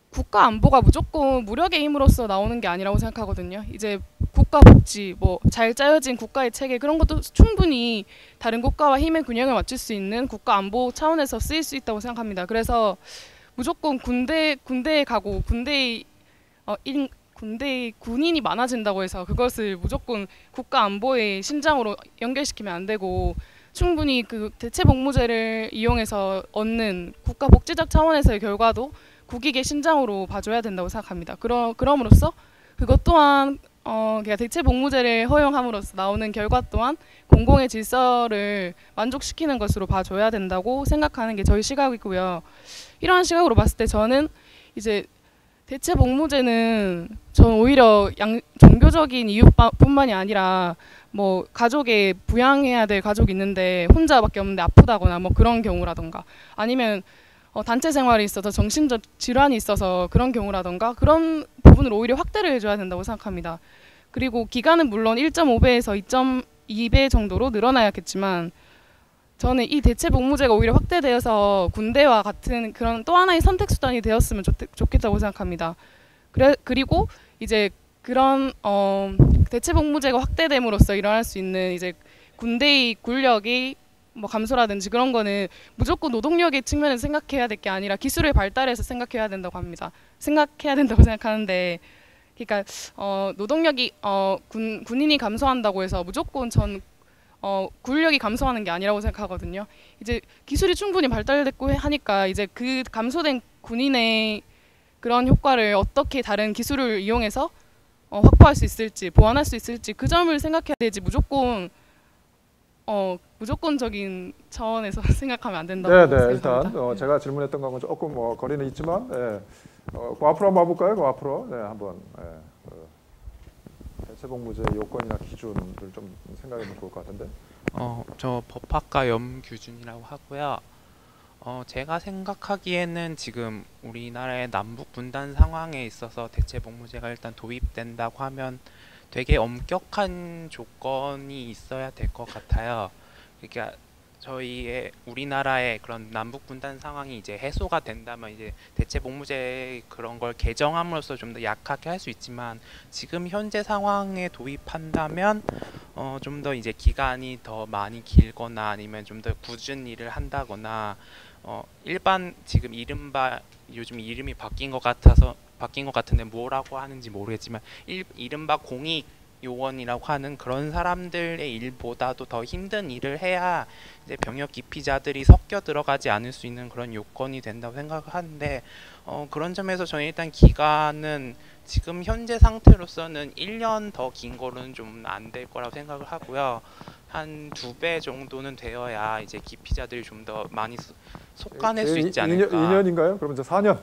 국가 안보가 무조건 무력의 힘으로써 나오는 게 아니라고 생각하거든요. 이제 국가 복지, 뭐 잘 짜여진 국가의 체계 그런 것도 충분히 다른 국가와 힘의 균형을 맞출 수 있는 국가 안보 차원에서 쓰일 수 있다고 생각합니다. 그래서 무조건 군대에 가고 군대의 군인이 많아진다고 해서 그것을 무조건 국가 안보의 신장으로 연결시키면 안 되고 충분히 그 대체복무제를 이용해서 얻는 국가 복지적 차원에서의 결과도 국익의 신장으로 봐줘야 된다고 생각합니다. 그럼으로써 그것 또한 그러니까 대체복무제를 허용함으로써 나오는 결과 또한 공공의 질서를 만족시키는 것으로 봐줘야 된다고 생각하는 게 저희 시각이고요. 이러한 시각으로 봤을 때 저는 이제 대체복무제는 저는 오히려 종교적인 이유뿐만이 아니라 뭐 가족에 부양해야 될 가족이 있는데 혼자밖에 없는데 아프다거나 뭐 그런 경우라던가 아니면 단체 생활이 있어서 정신적 질환이 있어서 그런 경우라던가 그런 부분을 오히려 확대를 해줘야 된다고 생각합니다. 그리고 기간은 물론 1.5배에서 2.2배 정도로 늘어나야겠지만 저는 이 대체복무제가 오히려 확대되어서 군대와 같은 그런 또 하나의 선택수단이 되었으면 좋겠다고 생각합니다. 그리고 이제 그런 대체복무제가 확대됨으로써 일어날 수 있는 이제 군대의 군력이 뭐 감소라든지 그런 거는 무조건 노동력의 측면에서 생각해야 될 게 아니라 기술의 발달에서 생각해야 된다고 생각하는데 그러니까 노동력이 군인이 감소한다고 해서 무조건 군력이 감소하는 게 아니라고 생각하거든요. 이제 기술이 충분히 발달됐고 하니까 이제 그 감소된 군인의 그런 효과를 어떻게 다른 기술을 이용해서 확보할 수 있을지 보완할 수 있을지 그 점을 생각해야 되지 무조건적인 차원에서 생각하면 안 된다고 생각합니다. 일단 제가 질문했던 거하고 조금 거리는 있지만 그 앞으로 한번 봐볼까요? 그 앞으로 한번 대체복무제 요건이나 기준을 좀 생각해보면 좋을 것 같은데. 저 법학과 염규준이라고 하고요. 제가 생각하기에는 지금 우리나라의 남북 분단 상황에 있어서 대체복무제가 일단 도입된다고 하면 되게 엄격한 조건이 있어야 될 것 같아요. 그러니까 저희의 우리나라의 그런 남북 분단 상황이 이제 해소가 된다면 이제 대체복무제 그런 걸 개정함으로써 좀 더 약하게 할 수 있지만 지금 현재 상황에 도입한다면 좀 더 이제 기간이 더 많이 길거나 아니면 좀 더 굳은 일을 한다거나 일반 지금 이른바 요즘 이름이 바뀐 것 같은데 뭐라고 하는지 모르겠지만 이른바 공익 요원이라고 하는 그런 사람들의 일보다도 더 힘든 일을 해야 이제 병역 기피자들이 섞여 들어가지 않을 수 있는 그런 요건이 된다고 생각하는데 그런 점에서 저는 일단 기간은 지금 현재 상태로서는 1년 더 긴 거는 좀 안 될 거라고 생각을 하고요. 한 2배 정도는 되어야 이제 기피자들이 좀 더 많이 속아낼 수 있지 않을까. 2년인가요? 그러면 이제 4년.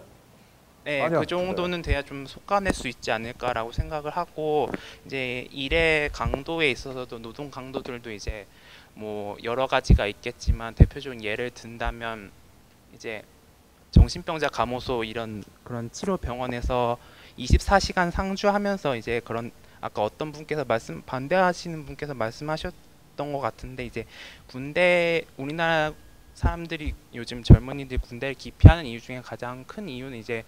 네, 그 정도는 돼야 좀 속아낼 수 있지 않을까라고 생각을 하고 이제 일의 강도에 있어서도 노동 강도들도 이제 뭐 여러 가지가 있겠지만 대표적인 예를 든다면 이제 정신병자 감호소 이런 그런 치료 병원에서 24시간 상주하면서 이제 그런 아까 어떤 분께서 반대하시는 분께서 말씀하셨던 것 같은데 이제 군대 우리나라 사람들이 요즘 젊은이들 군대를 기피하는 이유 중에 가장 큰 이유는 이제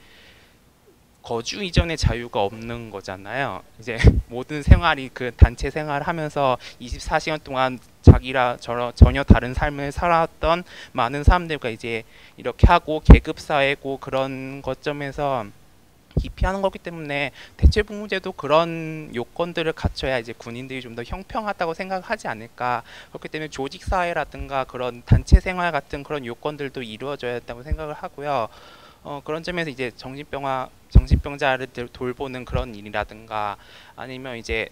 거주 이전의 자유가 없는 거잖아요. 이제 모든 생활이 그 단체 생활을 하면서 24시간 동안 자기라 전혀 다른 삶을 살았던 많은 사람들과 이제 이렇게 하고 계급 사회고 그런 것점에서 기피하는 거기 때문에 대체복무제도 그런 요건들을 갖춰야 이제 군인들이 좀 더 형평하다고 생각하지 않을까. 그렇기 때문에 조직 사회라든가 그런 단체 생활 같은 그런 요건들도 이루어져야 한다고 생각을 하고요. 그런 점에서 이제 정신병자를 돌보는 그런 일이라든가 아니면 이제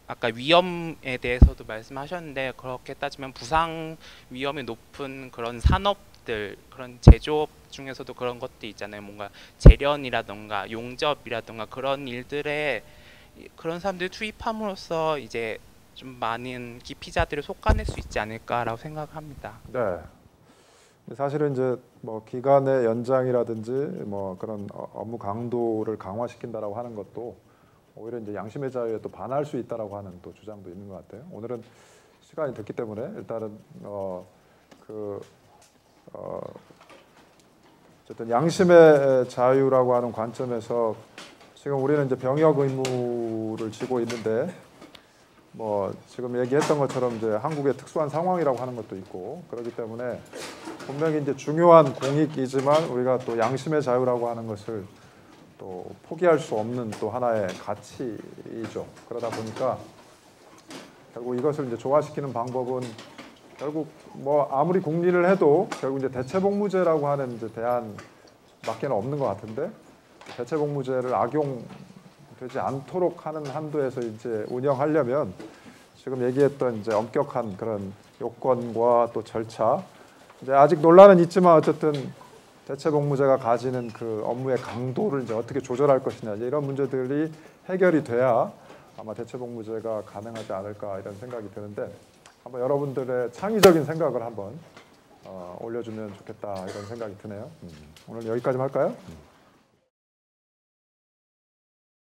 아까 위험에 대해서도 말씀하셨는데 그렇게 따지면 부상 위험이 높은 그런 산업들 그런 제조업 중에서도 그런 것도 있잖아요. 뭔가 재련이라든가 용접이라든가 그런 일들에 그런 사람들 투입함으로써 이제 좀 많은 기피자들을 속아낼 수 있지 않을까라고 생각합니다. 네. 사실은 이제 뭐 기간의 연장이라든지 뭐 그런 업무 강도를 강화시킨다라고 하는 것도 오히려 이제 양심의 자유에 또 반할 수 있다라고 하는 또 주장도 있는 것 같아요. 오늘은 시간이 됐기 때문에 일단은 어쨌든 양심의 자유라고 하는 관점에서 지금 우리는 이제 병역 의무를 지고 있는데 뭐 지금 얘기했던 것처럼 이제 한국의 특수한 상황이라고 하는 것도 있고 그렇기 때문에 분명히 이제 중요한 공익이지만 우리가 또 양심의 자유라고 하는 것을 또 포기할 수 없는 또 하나의 가치이죠. 그러다 보니까 결국 이것을 이제 조화시키는 방법은 결국 뭐 아무리 국리를 해도 결국 이제 대체복무제라고 하는 이제 대안밖에는 없는 것 같은데 대체복무제를 악용되지 않도록 하는 한도에서 이제 운영하려면 지금 얘기했던 이제 엄격한 그런 요건과 또 절차 이제 아직 논란은 있지만 어쨌든 대체복무제가 가지는 그 업무의 강도를 이제 어떻게 조절할 것이냐 이런 문제들이 해결이 돼야 아마 대체복무제가 가능하지 않을까 이런 생각이 드는데 한번 여러분들의 창의적인 생각을 한번 올려주면 좋겠다 이런 생각이 드네요. 오늘 여기까지 할까요?